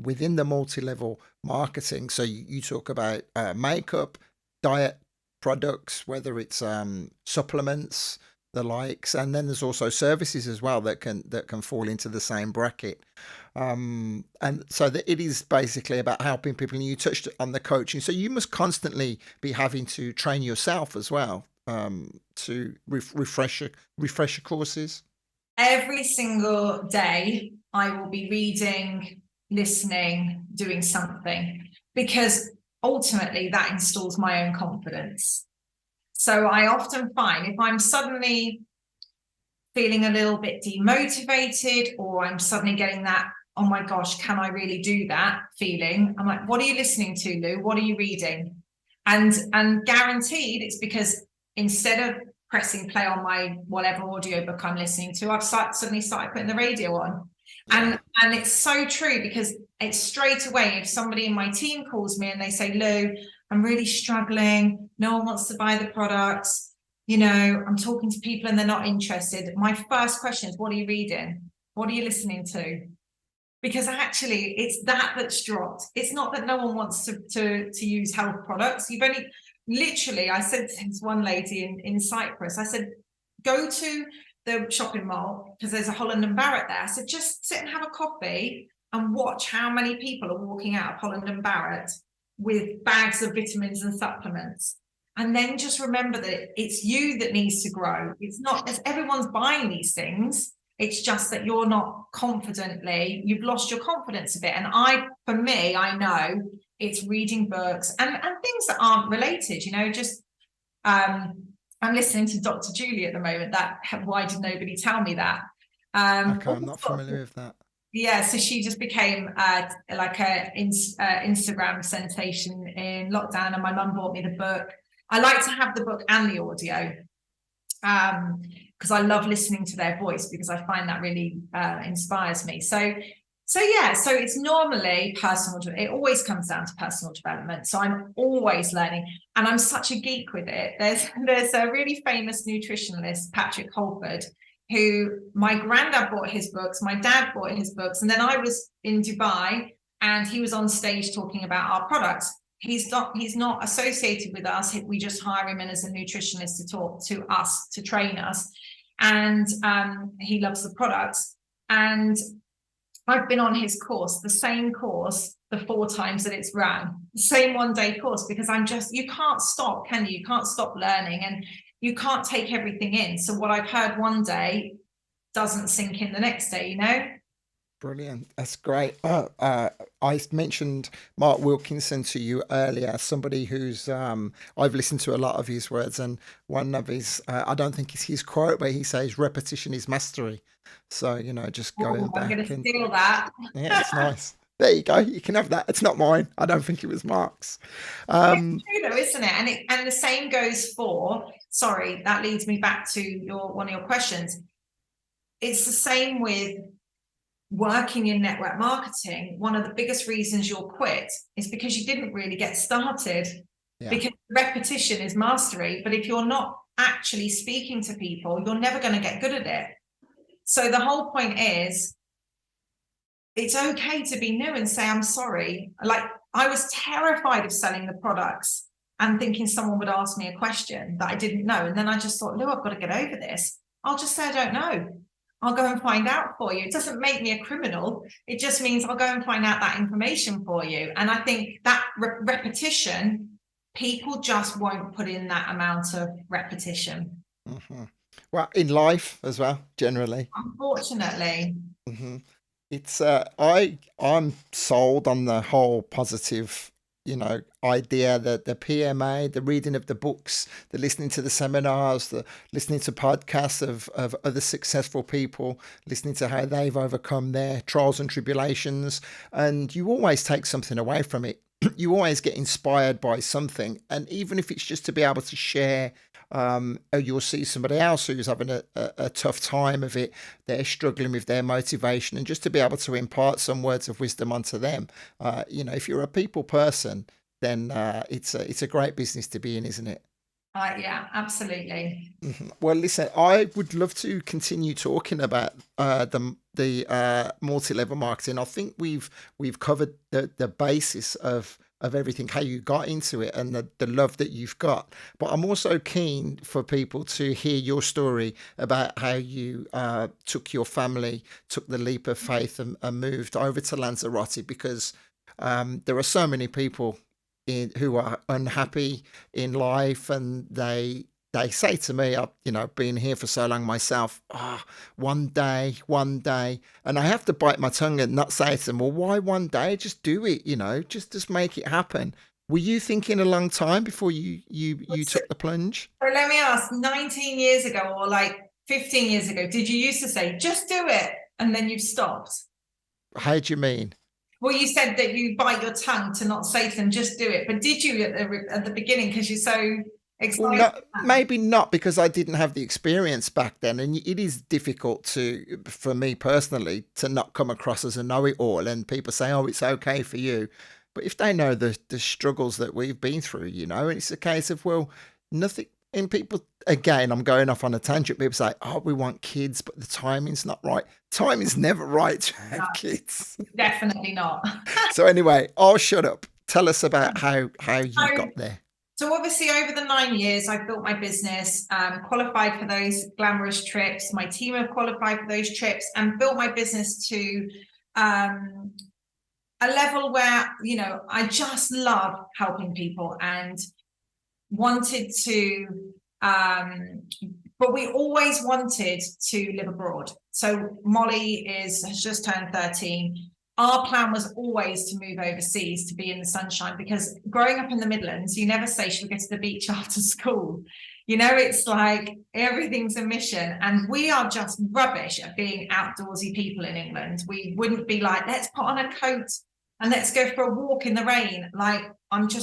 within the multi-level marketing. So you talk about makeup, diet products, whether it's supplements, the likes, and then there's also services as well that can fall into the same bracket. And so that it is basically about helping people. And you touched on the coaching, so you must constantly be having to train yourself as well, to refresher courses. Every single day, I will be reading, listening, doing something, because ultimately that installs my own confidence. So I often find if I'm suddenly feeling a little bit demotivated, or I'm suddenly getting that, oh my gosh, can I really do that feeling? I'm like, what are you listening to, Lou? What are you reading? And guaranteed it's because instead of pressing play on my whatever audiobook I'm listening to, I've suddenly started putting the radio on. Yeah. And it's so true, because it's straight away, if somebody in my team calls me and they say, Lou, I'm really struggling, no one wants to buy the products, I'm talking to people and they're not interested, my first question is, what are you reading? What are you listening to? Because actually it's that's dropped. It's not that no one wants to use health products. You've only literally, I said to this one lady in Cyprus, I said, go to the shopping mall because there's a Holland and Barrett there. I said, just sit and have a coffee and watch how many people are walking out of Holland and Barrett with bags of vitamins and supplements. And then just remember that it's you that needs to grow. It's not as everyone's buying these things. It's just that you're not you've lost your confidence a bit. And for me, I know it's reading books and things that aren't related, just I'm listening to Dr. Julie at the moment. Why did nobody tell me that? Okay, I'm not familiar with that. Yeah, so she just became like a Instagram sensation in lockdown, and my mum bought me the book. I like to have the book and the audio, because I love listening to their voice, because I find that really inspires me. So it's normally it always comes down to personal development. So I'm always learning, and I'm such a geek with it. There's a really famous nutritionalist, Patrick Holford, who my granddad bought his books, my dad bought his books, and then I was in Dubai and he was on stage talking about our products. He's not associated with us. We just hire him in as a nutritionist to talk to us, to train us. And he loves the products. And I've been on his course, the same course, the 4 times that it's ran, the same 1-day course, because you can't stop, can you? You can't stop learning, and you can't take everything in. So what I've heard one day doesn't sink in the next day. Brilliant. That's great. I mentioned Mark Wilkinson to you earlier, somebody who's I've listened to a lot of his words, and one of his, I don't think it's his quote, but he says repetition is mastery. So, just going I'm going back, to and steal that. yeah, it's nice. There you go. You can have that. It's not mine. I don't think it was Mark's. It's Um, true though, isn't it? And the same goes for, sorry, that leads me back to one of your questions. It's the same with working in network marketing. One of the biggest reasons you'll quit is because you didn't really get started, yeah. because repetition is mastery. But if you're not actually speaking to people, you're never going to get good at it. So the whole point is, it's okay to be new and say, I'm sorry. Like, I was terrified of selling the products and thinking someone would ask me a question that I didn't know. And then I just thought, no, I've got to get over this. I'll just say, I don't know. I'll go and find out for you. It doesn't make me a criminal. It just means I'll go and find out that information for you. And I think that repetition, people just won't put in that amount of repetition. Hmm. Well, in life as well, generally. Unfortunately. Hmm. It's I'm sold on the whole positive, idea, that the PMA, the reading of the books, the listening to the seminars, the listening to podcasts of other successful people, listening to how they've overcome their trials and tribulations, and you always take something away from it. You always get inspired by something, and even if it's just to be able to share, or you'll see somebody else who's having a tough time of it, they're struggling with their motivation, and just to be able to impart some words of wisdom onto them. If you're a people person, then it's a great business to be in, isn't it? Yeah, absolutely. Well, listen, I would love to continue talking about the multi-level marketing. I think we've covered the basis of everything, how you got into it, and the love that you've got. But I'm also keen for people to hear your story about how you took the leap of faith, and moved over to Lanzarote, because there are so many people who are unhappy in life, and they say to me, I've been here for so long myself. One day, and I have to bite my tongue and not say to them, well, why one day? Just do it, just make it happen. Were you thinking a long time before you took the plunge? So let me ask, 19 years ago or like 15 years ago, did you used to say, just do it, and then you've stopped? How do you mean? Well, you said that you bite your tongue to not say to them, just do it. But did you at the beginning, because you're so Well, excited? no, maybe not, because I didn't have the experience back then, and it is difficult for me personally, to not come across as a know-it-all. And people say, "Oh, it's okay for you," but if they know the struggles that we've been through, and it's a case of, well, nothing. And people, again, I'm going off on a tangent. People say, "Oh, we want kids, but the timing's not right." Time is never right to have kids. Definitely not. So anyway, I'll shut up. Tell us about how you got there. So obviously over the 9 years, I've built my business, qualified for those glamorous trips. My team have qualified for those trips, and built my business to a level where, I just love helping people, and wanted to, but we always wanted to live abroad. So Molly has just turned 13. Our plan was always to move overseas, to be in the sunshine, because growing up in the Midlands, you never say, should we go to the beach after school? It's like everything's a mission, and we are just rubbish at being outdoorsy people in England. We wouldn't be like, let's put on a coat and let's go for a walk in the rain. Like, it's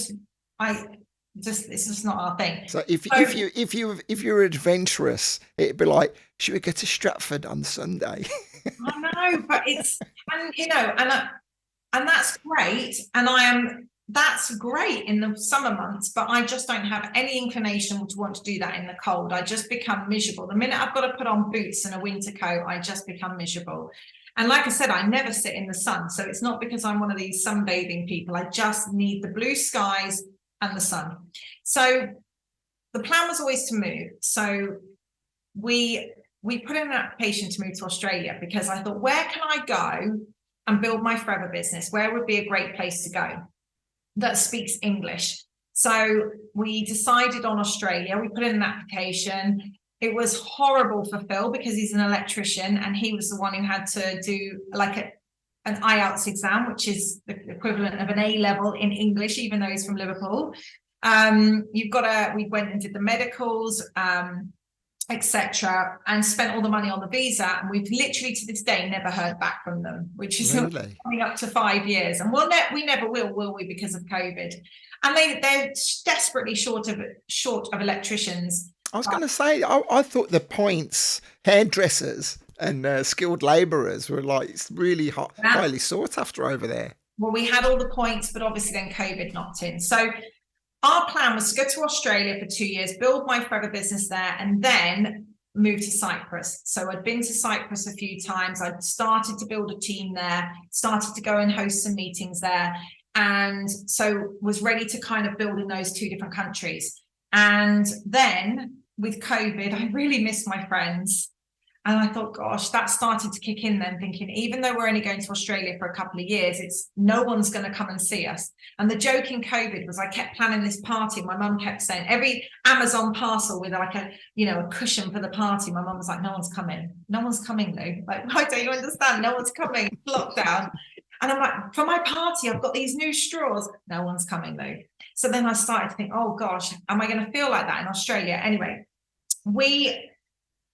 just not our thing. So if you're adventurous, it'd be like, should we go to Stratford on Sunday? I know, but and that's great, and that's great in the summer months, but I just don't have any inclination to want to do that in the cold. I just become miserable. The minute I've got to put on boots and a winter coat, I just become miserable. And like I said, I never sit in the sun, so it's not because I'm one of these sunbathing people. I just need the blue skies and the sun. So the plan was always to move. So we put in an application to move to Australia, because I thought, where can I go and build my forever business? Where would be a great place to go that speaks English? So we decided on Australia. We put in an application. It was horrible for Phil, because he's an electrician, and he was the one who had to do like an IELTS exam, which is the equivalent of an A level in English, even though he's from Liverpool. We went and did the medicals, etc., and spent all the money on the visa, and we've literally to this day never heard back from them, which is really? coming up to 5 years, and we never will we, because of COVID. And they're desperately short of electricians. I was going to say, I thought the points, hairdressers and skilled labourers were like really highly sought after over there. Well, we had all the points, but obviously then COVID knocked in. So our plan was to go to Australia for 2 years, build my forever business there, and then move to Cyprus. So I'd been to Cyprus a few times. I'd started to build a team there, started to go and host some meetings there. And so was ready to kind of build in those two different countries. And then with COVID, I really missed my friends. And I thought, gosh, that started to kick in then, thinking, even though we're only going to Australia for a couple of years, it's no one's going to come and see us. And the joke in COVID was I kept planning this party. My mum kept saying every Amazon parcel with like a, you know, a cushion for the party. My mum was like, no one's coming. No one's coming, Lou. Like, why don't you understand? No one's coming. Lockdown. And I'm like, for my party, I've got these new straws. No one's coming, Lou. So then I started to think, oh gosh, am I going to feel like that in Australia? Anyway,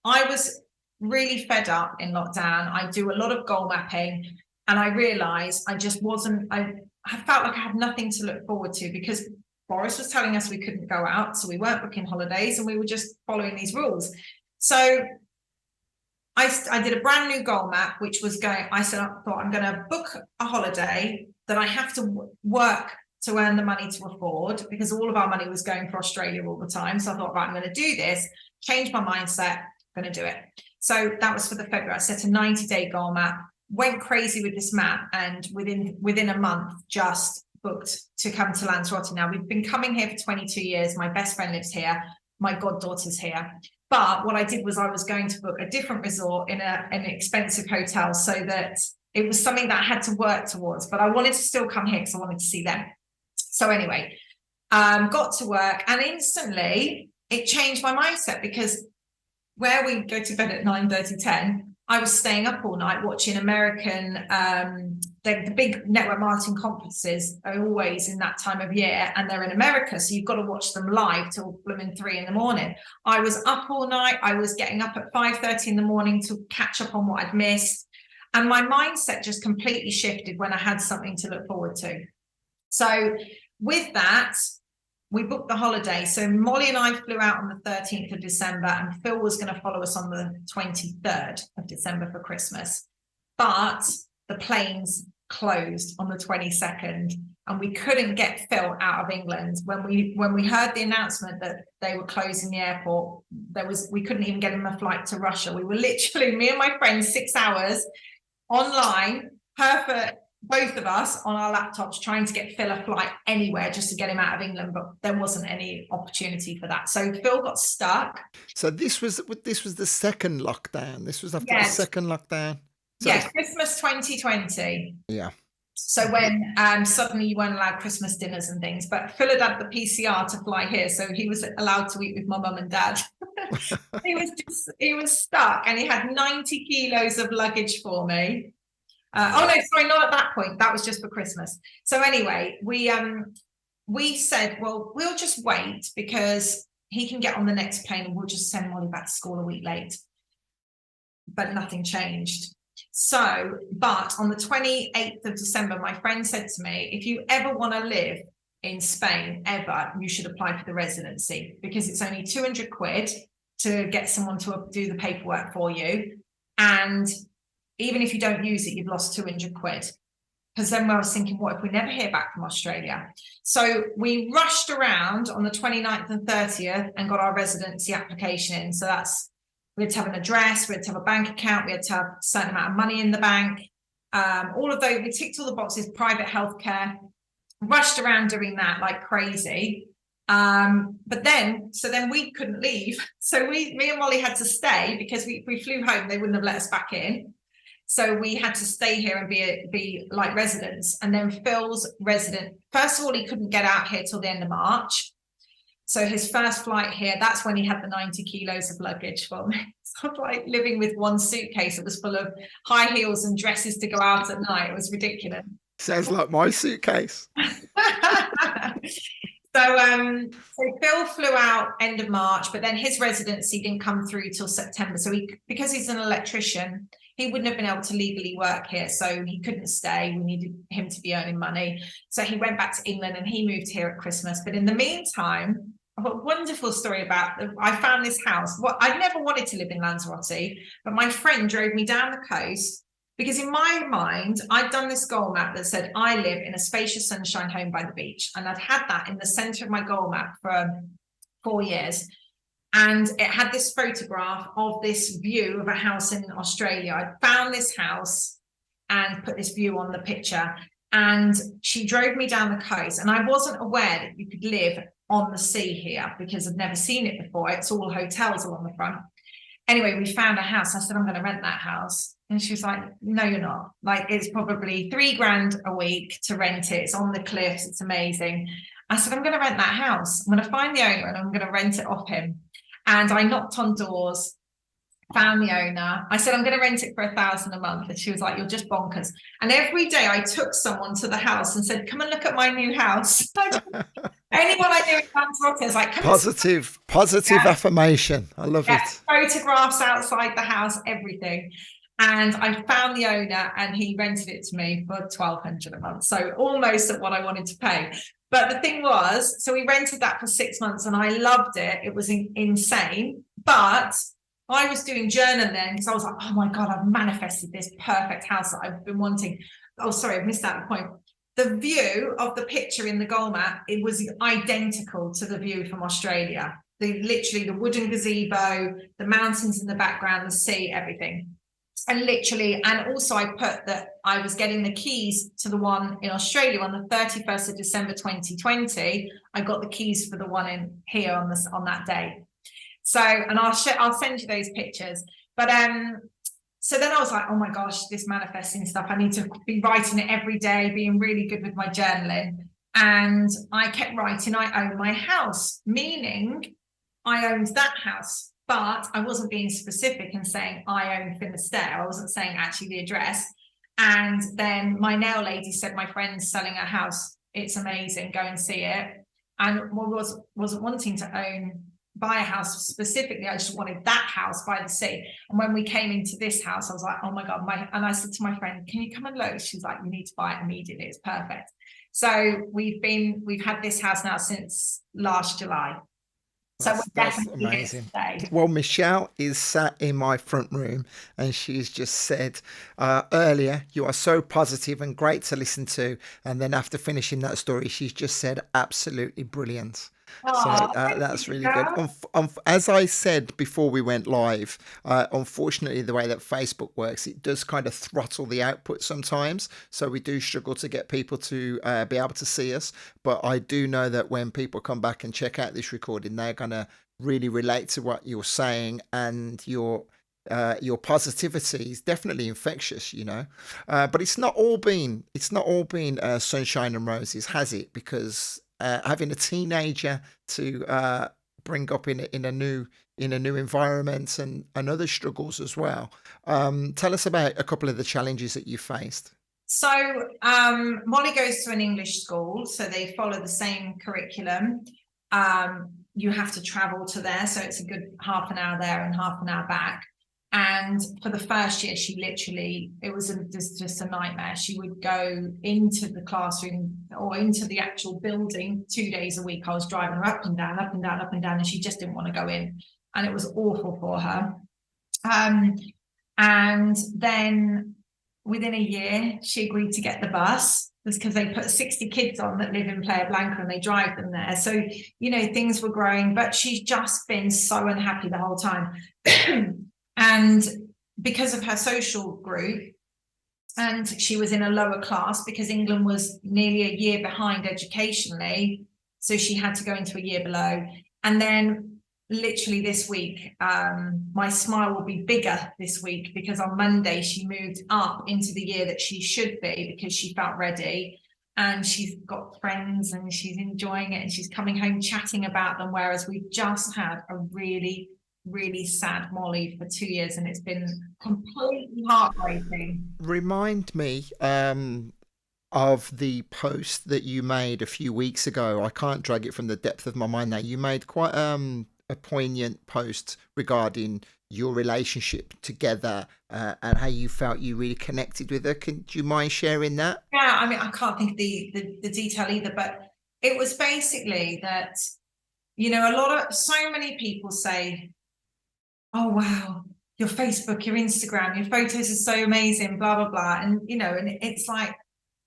I was really fed up in lockdown. I do a lot of goal mapping, and I realized I just wasn't, I felt like I had nothing to look forward to, because Boris was telling us we couldn't go out, so we weren't booking holidays, and we were just following these rules. So I did a brand new goal map, which was I thought I'm going to book a holiday that I have to work to earn the money to afford, because all of our money was going for Australia all the time. So I thought, right, I'm going to do this, change my mindset, I'm going to do it. So that was for the February. I set a 90-day goal map, went crazy with this map, and within a month just booked to come to Lanzarote. Now, we've been coming here for 22 years. My best friend lives here. My goddaughter's here. But what I did was I was going to book a different resort in an expensive hotel, so that it was something that I had to work towards. But I wanted to still come here because I wanted to see them. So anyway, got to work, and instantly it changed my mindset, because where we go to bed at 9:30, 10, I was staying up all night watching American, the big network marketing conferences are always in that time of year, and they're in America, so you've got to watch them live till blooming 3 a.m. I was up all night. I was getting up at 5:30 in the morning to catch up on what I'd missed. And my mindset just completely shifted when I had something to look forward to. So with that, we booked the holiday. So Molly and I flew out on the 13th of December, and Phil was going to follow us on the 23rd of December for Christmas. But the planes closed on the 22nd, and we couldn't get Phil out of England. When we heard the announcement that they were closing the airport, we couldn't even get him a flight to Russia. We were literally, me and my friend, 6 hours online, perfect, both of us on our laptops, trying to get Phil a flight anywhere just to get him out of England, but there wasn't any opportunity for that. So Phil got stuck. So this was the second lockdown. This was after the second lockdown. So Christmas 2020. Yeah. So when suddenly you weren't allowed Christmas dinners and things, but Phil had the PCR to fly here, so he was allowed to eat with my mum and dad. he was stuck, and he had 90 kilos of luggage for me. Oh no, sorry, not at that point. That was just for Christmas. So anyway, we said, well, we'll just wait, because he can get on the next plane, and we'll just send Molly back to school a week late. But nothing changed. So, but on the 28th of December, my friend said to me, if you ever want to live in Spain, ever, you should apply for the residency, because it's only 200 quid to get someone to do the paperwork for you. And even if you don't use it, you've lost 200 quid. Because then I was thinking, what if we never hear back from Australia? So we rushed around on the 29th and 30th and got our residency application in. So we had to have an address, we had to have a bank account, we had to have a certain amount of money in the bank. All of those, we ticked all the boxes, private healthcare, rushed around doing that like crazy. But then we couldn't leave. So me and Molly had to stay, because we flew home, they wouldn't have let us back in. So we had to stay here and be like residents. And then Phil's resident, first of all, he couldn't get out here till the end of March. So his first flight here, that's when he had the 90 kilos of luggage for me. So like living with one suitcase that was full of high heels and dresses to go out at night. It was ridiculous. Sounds like my suitcase. So Phil flew out end of March, but then his residency didn't come through till September. So because he's an electrician, he wouldn't have been able to legally work here, so he couldn't stay. We needed him to be earning money. So he went back to England, and he moved here at Christmas. But in the meantime, I've got a wonderful story I found this house. I'd never wanted to live in Lanzarote, but my friend drove me down the coast, because in my mind, I'd done this goal map that said, I live in a spacious sunshine home by the beach. And I'd had that in the center of my goal map for 4 years. And it had this photograph of this view of a house in Australia. I found this house and put this view on the picture. And she drove me down the coast. And I wasn't aware that you could live on the sea here, because I've never seen it before. It's all hotels along the front. Anyway, we found a house. I said, I'm going to rent that house. And she was like, no, you're not. Like, it's probably £3,000 a week to rent it. It's on the cliffs. It's amazing. I said, I'm going to rent that house. I'm going to find the owner and I'm going to rent it off him. And I knocked on doors, found the owner. I said, I'm going to rent it for £1,000 a month. And she was like, you're just bonkers. And every day I took someone to the house and said, come and look at my new house. Anyone I knew in Lanzarote was like, come and Positive affirmation. I love yeah, it. photographs outside the house, everything. And I found the owner and he rented it to me for £1,200 a month. So almost at what I wanted to pay. But the thing was, so we rented that for 6 months and I loved it. It was insane. But I was doing journaling then because I was like, oh my God, I've manifested this perfect house that I've been wanting. Oh, sorry, I've missed out the point. The view of the picture in the goal map, it was identical to the view from Australia. Literally the wooden gazebo, the mountains in the background, the sea, everything. And literally, and also I put that I was getting the keys to the one in Australia on the 31st of December 2020. I got the keys for the one in here on that day. So, and I'll send you those pictures. But so then I was like, oh my gosh, this manifesting stuff, I need to be writing it every day, being really good with my journaling. And I kept writing, I own my house, meaning I owned that house, but I wasn't being specific and saying I own Finisterre. I wasn't saying actually the address. And then my nail lady said, my friend's selling a house. It's amazing. Go and see it. And wasn't wanting to buy a house specifically. I just wanted that house by the sea. And when we came into this house, I was like, oh my God. And I said to my friend, can you come and look? She's like, you need to buy it immediately. It's perfect. So we've had this house now since last July. So That's amazing. Well, Michelle is sat in my front room and she's just said earlier, you are so positive and great to listen to. And then after finishing that story, she's just said, absolutely brilliant. So that's really good. As I said before we went live, unfortunately, the way that Facebook works, it does kind of throttle the output sometimes. So we do struggle to get people to be able to see us. But I do know that when people come back and check out this recording, they're going to really relate to what you're saying, and your positivity is definitely infectious, you know. But it's not all been sunshine and roses, has it? Because having a teenager to bring up in a new environment and other struggles as well. Tell us about a couple of the challenges that you faced. So Molly goes to an English school, so they follow the same curriculum. You have to travel to there, so it's a good half an hour there and half an hour back. And for the first year, she literally, it was just a nightmare. She would go into the classroom or into the actual building 2 days a week. I was driving her up and down, up and down, up and down, and she just didn't want to go in. And it was awful for her. And then within a year, she agreed to get the bus. That's because they put 60 kids on that live in Playa Blanca and they drive them there. So, you know, things were growing, but she's just been so unhappy the whole time. And because of her social group, and she was in a lower class because England was nearly a year behind educationally. So she had to go into a year below. And then literally this week, my smile will be bigger this week because on Monday she moved up into the year that she should be because she felt ready. And she's got friends and she's enjoying it and she's coming home chatting about them. Whereas we've just had a really sad Molly for 2 years and it's been completely heartbreaking. Remind me of the post that you made a few weeks ago. I can't drag it from the depth of my mind now. You made quite a poignant post regarding your relationship together and how you felt you really connected with her. Do you mind sharing that? Yeah, I mean, I can't think of the detail either, but it was basically that, you know, so many people say, oh wow, your Facebook, your Instagram, your photos are so amazing, blah blah blah. And you know, and it's like,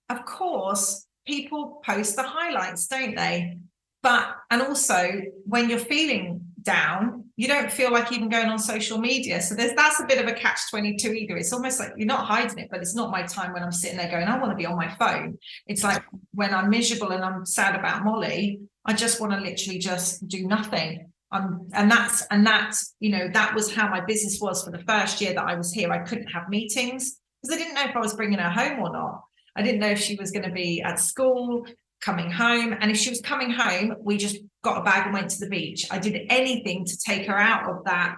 of course people post the highlights, don't they? But and also when you're feeling down, you don't feel like even going on social media. So that's a bit of a catch-22 either. It's almost like you're not hiding it, but it's not my time when I'm sitting there going, I want to be on my phone. It's like when I'm miserable and I'm sad about Molly, I just want to literally just do nothing. And that's, you know, that was how my business was for the first year that I was here. I couldn't have meetings because I didn't know if I was bringing her home or not. I didn't know if she was going to be at school, coming home. And if she was coming home, we just got a bag and went to the beach. I did anything to take her out of that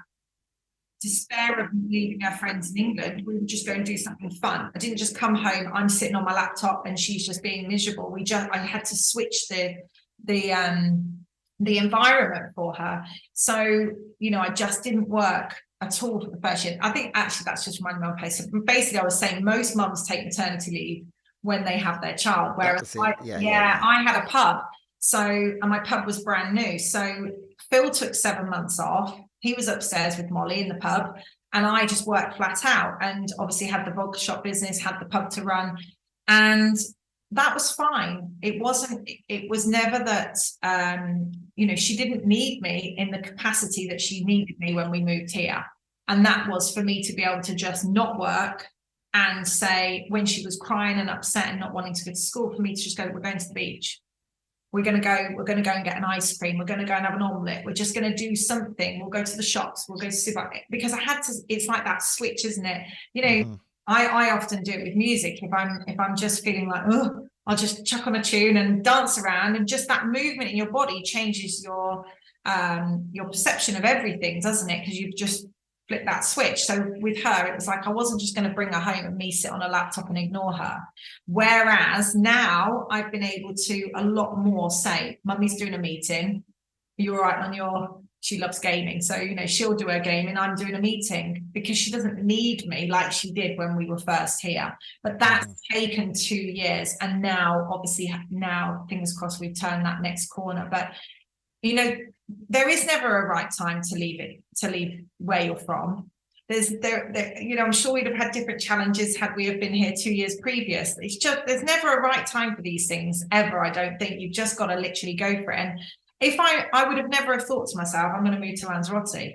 despair of leaving her friends in England. We would just go and do something fun. I didn't just come home, I'm sitting on my laptop and she's just being miserable. I had to switch the environment for her. So, you know, I just didn't work at all for the first year. I think actually that's just reminding me of a place. Basically, I was saying most mums take maternity leave when they have their child, whereas I had a pub. So, and my pub was brand new. So Phil took 7 months off. He was upstairs with Molly in the pub, and I just worked flat out and obviously had the vodka shop business, had the pub to run. And that was fine. It was never that, you know, she didn't need me in the capacity that she needed me when we moved here. And that was for me to be able to just not work and say, when she was crying and upset and not wanting to go to school, for me to just go, we're going to the beach. We're going to go and get an ice cream. We're going to go and have an omelette. We're just going to do something. We'll go to the shops. We'll go to supermarket. Because I had to, it's like that switch, isn't it? You know, I often do it with music. If I'm just feeling like, oh, I'll just chuck on a tune and dance around, and just that movement in your body changes your perception of everything, doesn't it? Because you've just flipped that switch. So with her, it was like I wasn't just going to bring her home and me sit on a laptop and ignore her. Whereas now I've been able to a lot more say, Mummy's doing a meeting. Are you all right on your... She loves gaming, so you know she'll do her gaming. I'm doing a meeting, because she doesn't need me like she did when we were first here. But that's taken 2 years, and now obviously fingers crossed we've turned that next corner. But you know, there is never a right time to leave where you're from. You know, I'm sure we'd have had different challenges had we have been here 2 years previous. It's just, there's never a right time for these things ever. I don't think. You've just got to literally go for it. And if I would have never have thought to myself, I'm going to move to Lanzarote.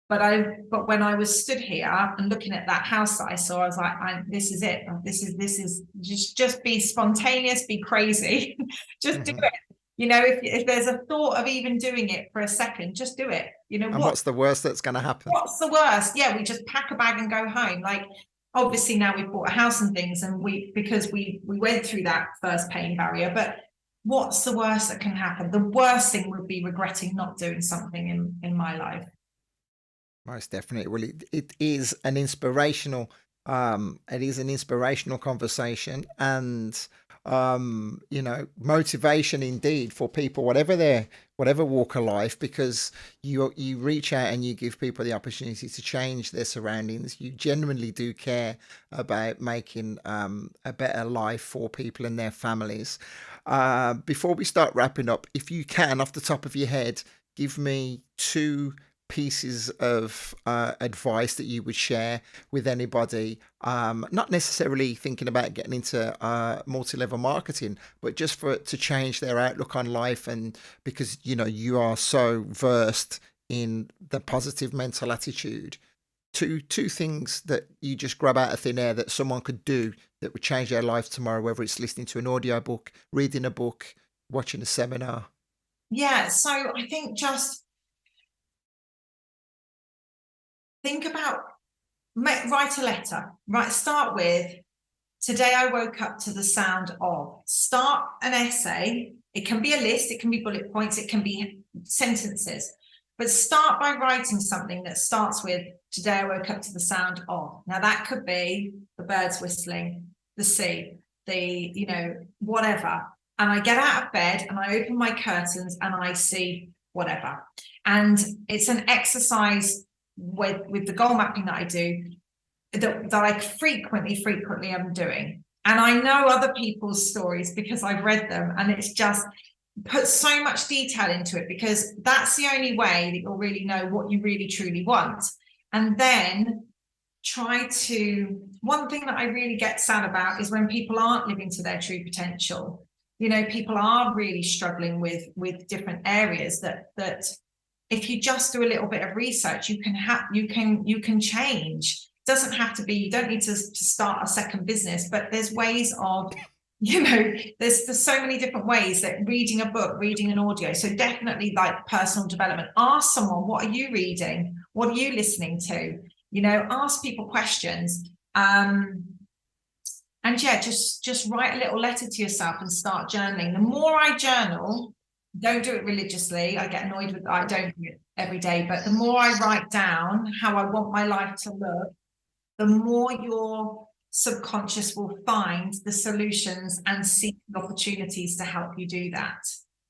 But when I was stood here and looking at that house that I saw, I was like, this is it. This is just be spontaneous, be crazy, just do it. You know, if there's a thought of even doing it for a second, just do it. You know, what's the worst that's going to happen? What's the worst? Yeah, we just pack a bag and go home. Like, obviously now we've bought a house and things, and because we went through that first pain barrier. But what's the worst that can happen? The worst thing would be regretting not doing something in my life. Most definitely. Well, it is an inspirational conversation, and you know, motivation indeed for people, whatever walk of life, because you reach out and you give people the opportunity to change their surroundings. You genuinely do care about making a better life for people and their families. Before we start wrapping up, if you can, off the top of your head, give me 2 pieces of advice that you would share with anybody, not necessarily thinking about getting into multi-level marketing, but just to change their outlook on life. And because you know you are so versed in the positive mental attitude, two things that you just grab out of thin air that someone could do that would change their life tomorrow, whether it's listening to an audio book, reading a book, watching a seminar. Yeah, so I think just think about, write a letter. Start with, today I woke up to the sound of. Start an essay. It can be a list, it can be bullet points, it can be sentences. But start by writing something that starts with, today I woke up to the sound of. Now that could be the birds whistling, the sea, you know, whatever. And I get out of bed and I open my curtains and I see whatever. And it's an exercise with the goal mapping that I do, that I frequently am doing. And I know other people's stories because I've read them, and it's just put so much detail into it, because that's the only way that you'll really know what you really truly want. And then one thing that I really get sad about is when people aren't living to their true potential. You know, people are really struggling with different areas that if you just do a little bit of research, you can change. It doesn't have to be, you don't need to start a second business, but there's ways of there's so many different ways that reading a book, reading an audio. So definitely like personal development. Ask someone, what are you reading? What are you listening to? Ask people questions. And yeah, just write a little letter to yourself and start journaling. The more I journal, don't do it religiously. I get annoyed with I don't do it every day, but the more I write down how I want my life to look, the more your subconscious will find the solutions and seek opportunities to help you do that.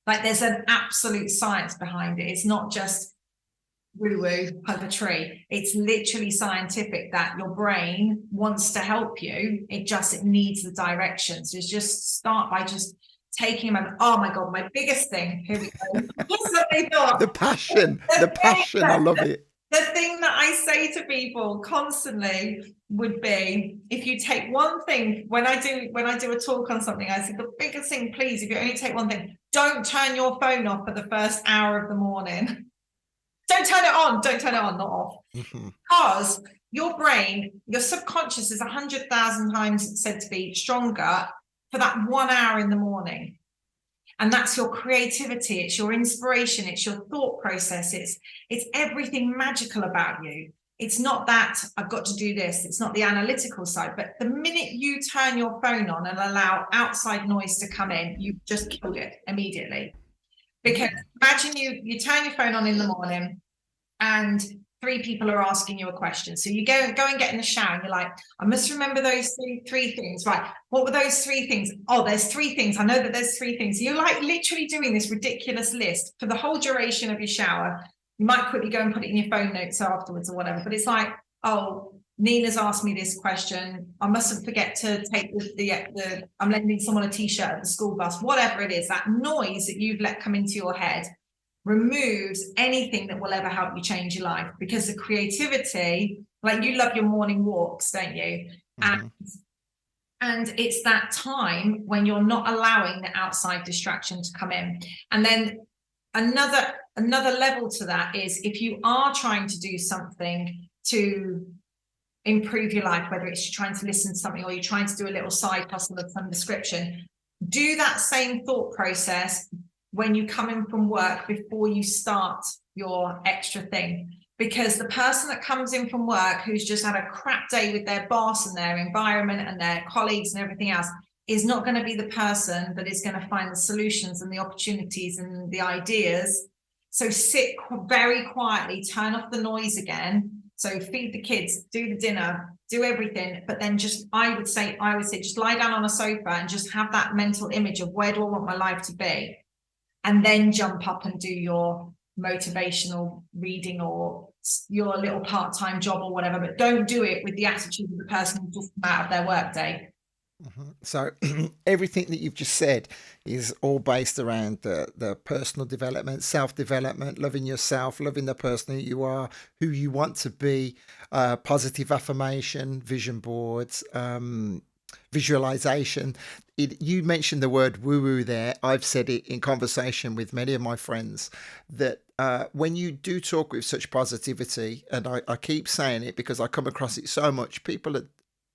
Like there's an absolute science behind it. It's not just woo-woo, hug a tree. It's literally scientific that your brain wants to help you. It needs the direction. So just start by just taking a moment. Oh my God, my biggest thing. Here we go. The passion. I love it. The thing that I say to people constantly would be, if you take one thing, when I do a talk on something, I say the biggest thing, please, if you only take one thing, don't turn your phone off for the first hour of the morning. Don't turn it on, not off. Because your brain, your subconscious is 100,000 times said to be stronger for that 1 hour in the morning. And that's your creativity, it's your inspiration, it's your thought process, it's everything magical about you. It's not that I've got to do this, it's not the analytical side, but the minute you turn your phone on and allow outside noise to come in, you've just killed it immediately. Because imagine you turn your phone on in the morning and 3 people are asking you a question. So you go and get in the shower and you're like, I must remember those three things. Right. What were those 3 things? Oh, there's 3 things. I know that there's 3 things. You're like literally doing this ridiculous list for the whole duration of your shower. You might quickly go and put it in your phone notes afterwards or whatever. But it's like, oh, Nina's asked me this question. I mustn't forget to take the I'm lending someone a t-shirt at the school bus, whatever it is, that noise that you've let come into your head removes anything that will ever help you change your life, because the creativity, like you love your morning walks, don't you? And it's that time when you're not allowing the outside distraction to come in. And then another level to that is, if you are trying to do something to improve your life, whether it's trying to listen to something or you're trying to do a little side hustle of some description, do that same thought process when you come in from work before you start your extra thing. Because the person that comes in from work who's just had a crap day with their boss and their environment and their colleagues and everything else is not going to be the person that is going to find the solutions and the opportunities and the ideas. So sit very quietly, turn off the noise again. So feed the kids, do the dinner, do everything, but then I would say just lie down on a sofa and just have that mental image of, where do I want my life to be? And then jump up and do your motivational reading or your little part-time job or whatever, but don't do it with the attitude of the person who just come out of their work day. So everything that you've just said is all based around the personal development, self-development, loving yourself, loving the person who you are, who you want to be, positive affirmation, vision boards, visualization. You mentioned the word woo-woo there. I've said it in conversation with many of my friends that when you do talk with such positivity, and I keep saying it because I come across it so much,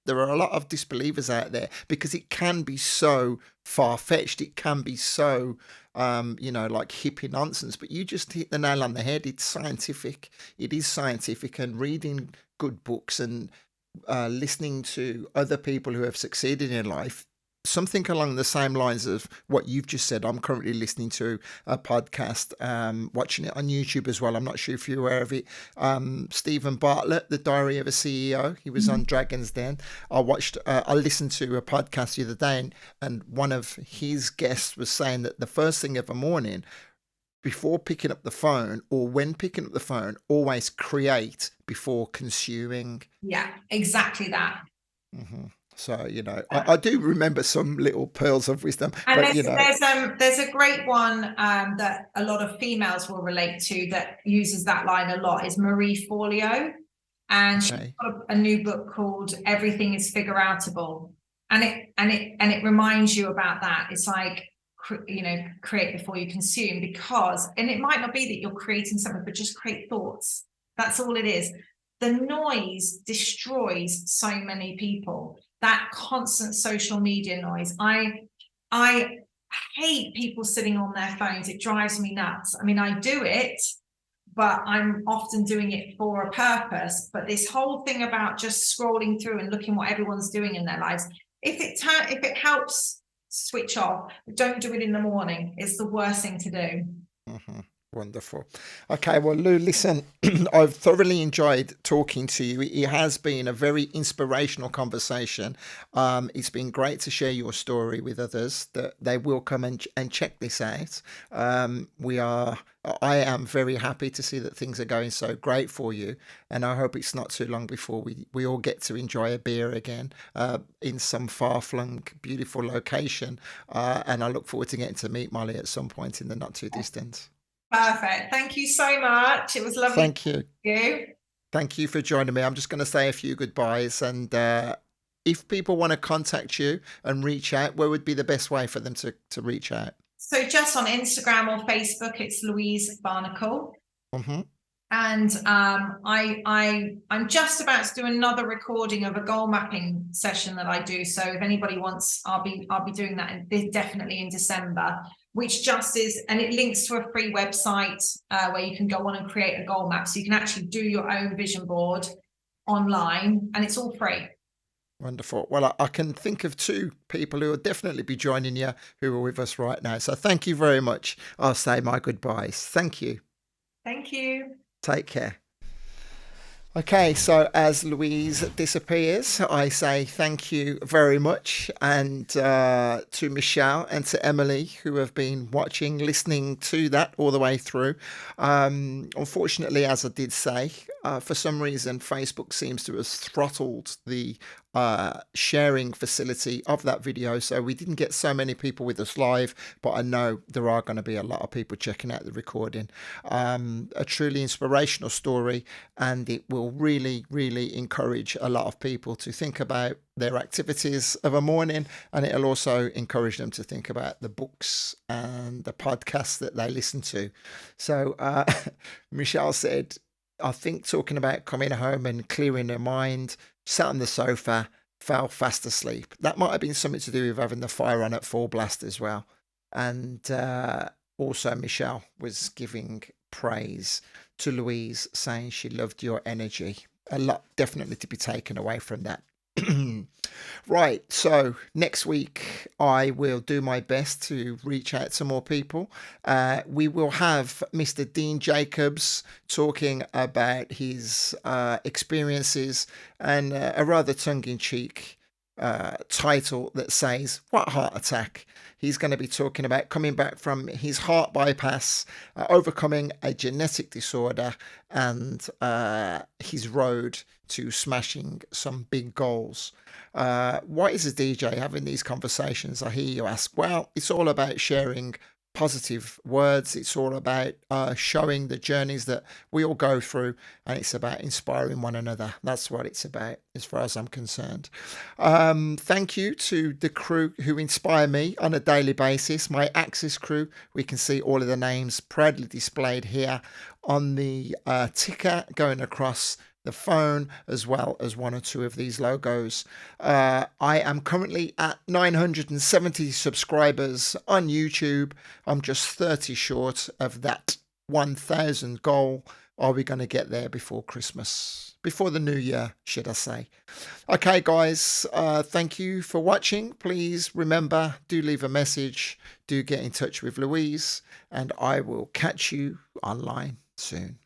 there are a lot of disbelievers out there because it can be so far-fetched. It can be so, like hippie nonsense. But you just hit the nail on the head. It's scientific. It is scientific. And reading good books and listening to other people who have succeeded in life, something along the same lines of what you've just said. I'm currently listening to a podcast, watching it on YouTube as well. I'm not sure if you're aware of it. Stephen Bartlett, The Diary of a CEO. He was on Dragon's Den. I listened to a podcast the other day, and one of his guests was saying that the first thing of a morning, before picking up the phone or when picking up the phone, always create before consuming. Yeah, exactly that. So, I do remember some little pearls of wisdom. And but, there's a great one that a lot of females will relate to that uses that line a lot, is Marie Forleo. And she's got a new book called Everything is Figure Outable. And it reminds you about that. It's like, create before you consume, and it might not be that you're creating something, but just create thoughts. That's all it is. The noise destroys so many people. that constant social media noise. I hate people sitting on their phones. It drives me nuts. I mean, I do it, but I'm often doing it for a purpose. But this whole thing about just scrolling through and looking what everyone's doing in their lives, if it helps switch off, don't do it in the morning. It's the worst thing to do. Mm-hmm. Wonderful. Okay, well, Lou, listen, I've thoroughly enjoyed talking to you. It has been a very inspirational conversation. It's been great to share your story with others that they will come and check this out. I am very happy to see that things are going so great for you. And I hope it's not too long before we all get to enjoy a beer again in some far-flung, beautiful location. And I look forward to getting to meet Molly at some point in the not too distant. Perfect. Thank you so much. It was lovely. Thank you. Thank you for joining me. I'm just going to say a few goodbyes. And if people want to contact you and reach out, where would be the best way for them to reach out? So just on Instagram or Facebook, it's Louise Barnacle. Mm-hmm. And I'm just about to do another recording of a goal mapping session that I do. So if anybody wants, I'll be doing that definitely in December, which just is, and it links to a free website where you can go on and create a goal map. So you can actually do your own vision board online, and it's all free. Wonderful. Well, I can think of two people who will definitely be joining you who are with us right now. So thank you very much. I'll say my goodbyes. Thank you. Thank you. Take care. Okay, so as Louise disappears, I say thank you very much, and to Michelle and to Emily, who have been watching, listening to that all the way through. Unfortunately, as I did say, for some reason, Facebook seems to have throttled the sharing facility of that video, so we didn't get so many people with us live, but I know there are going to be a lot of people checking out the recording. A truly inspirational story, and it will really encourage a lot of people to think about their activities of a morning, and it'll also encourage them to think about the books and the podcasts that they listen to. So Michelle said, I think talking about coming home and clearing her mind, sat on the sofa, fell fast asleep. That might have been something to do with having the fire on at full blast as well. And also Michelle was giving praise to Louise, saying she loved your energy. A lot definitely to be taken away from that. Right, so next week I will do my best to reach out to more people. We will have Mr. Dean Jacobs talking about his experiences, and a rather tongue-in-cheek title that says, "What heart attack?" He's going to be talking about coming back from his heart bypass, overcoming a genetic disorder, and his road to smashing some big goals. Why is a DJ having these conversations? I hear you ask. Well, it's all about sharing positive words. It's all about showing the journeys that we all go through, and it's about inspiring one another. That's what it's about, as far as I'm concerned. Thank you to the crew who inspire me on a daily basis. My Axis crew. We can see all of the names proudly displayed here on the ticker going across the phone, as well as one or two of these logos. I am currently at 970 subscribers on YouTube. I'm just 30 short of that 1,000 goal. Are we going to get there before Christmas? Before the new year, should I say. Okay, guys, thank you for watching. Please remember, do leave a message. Do get in touch with Louise, and I will catch you online soon.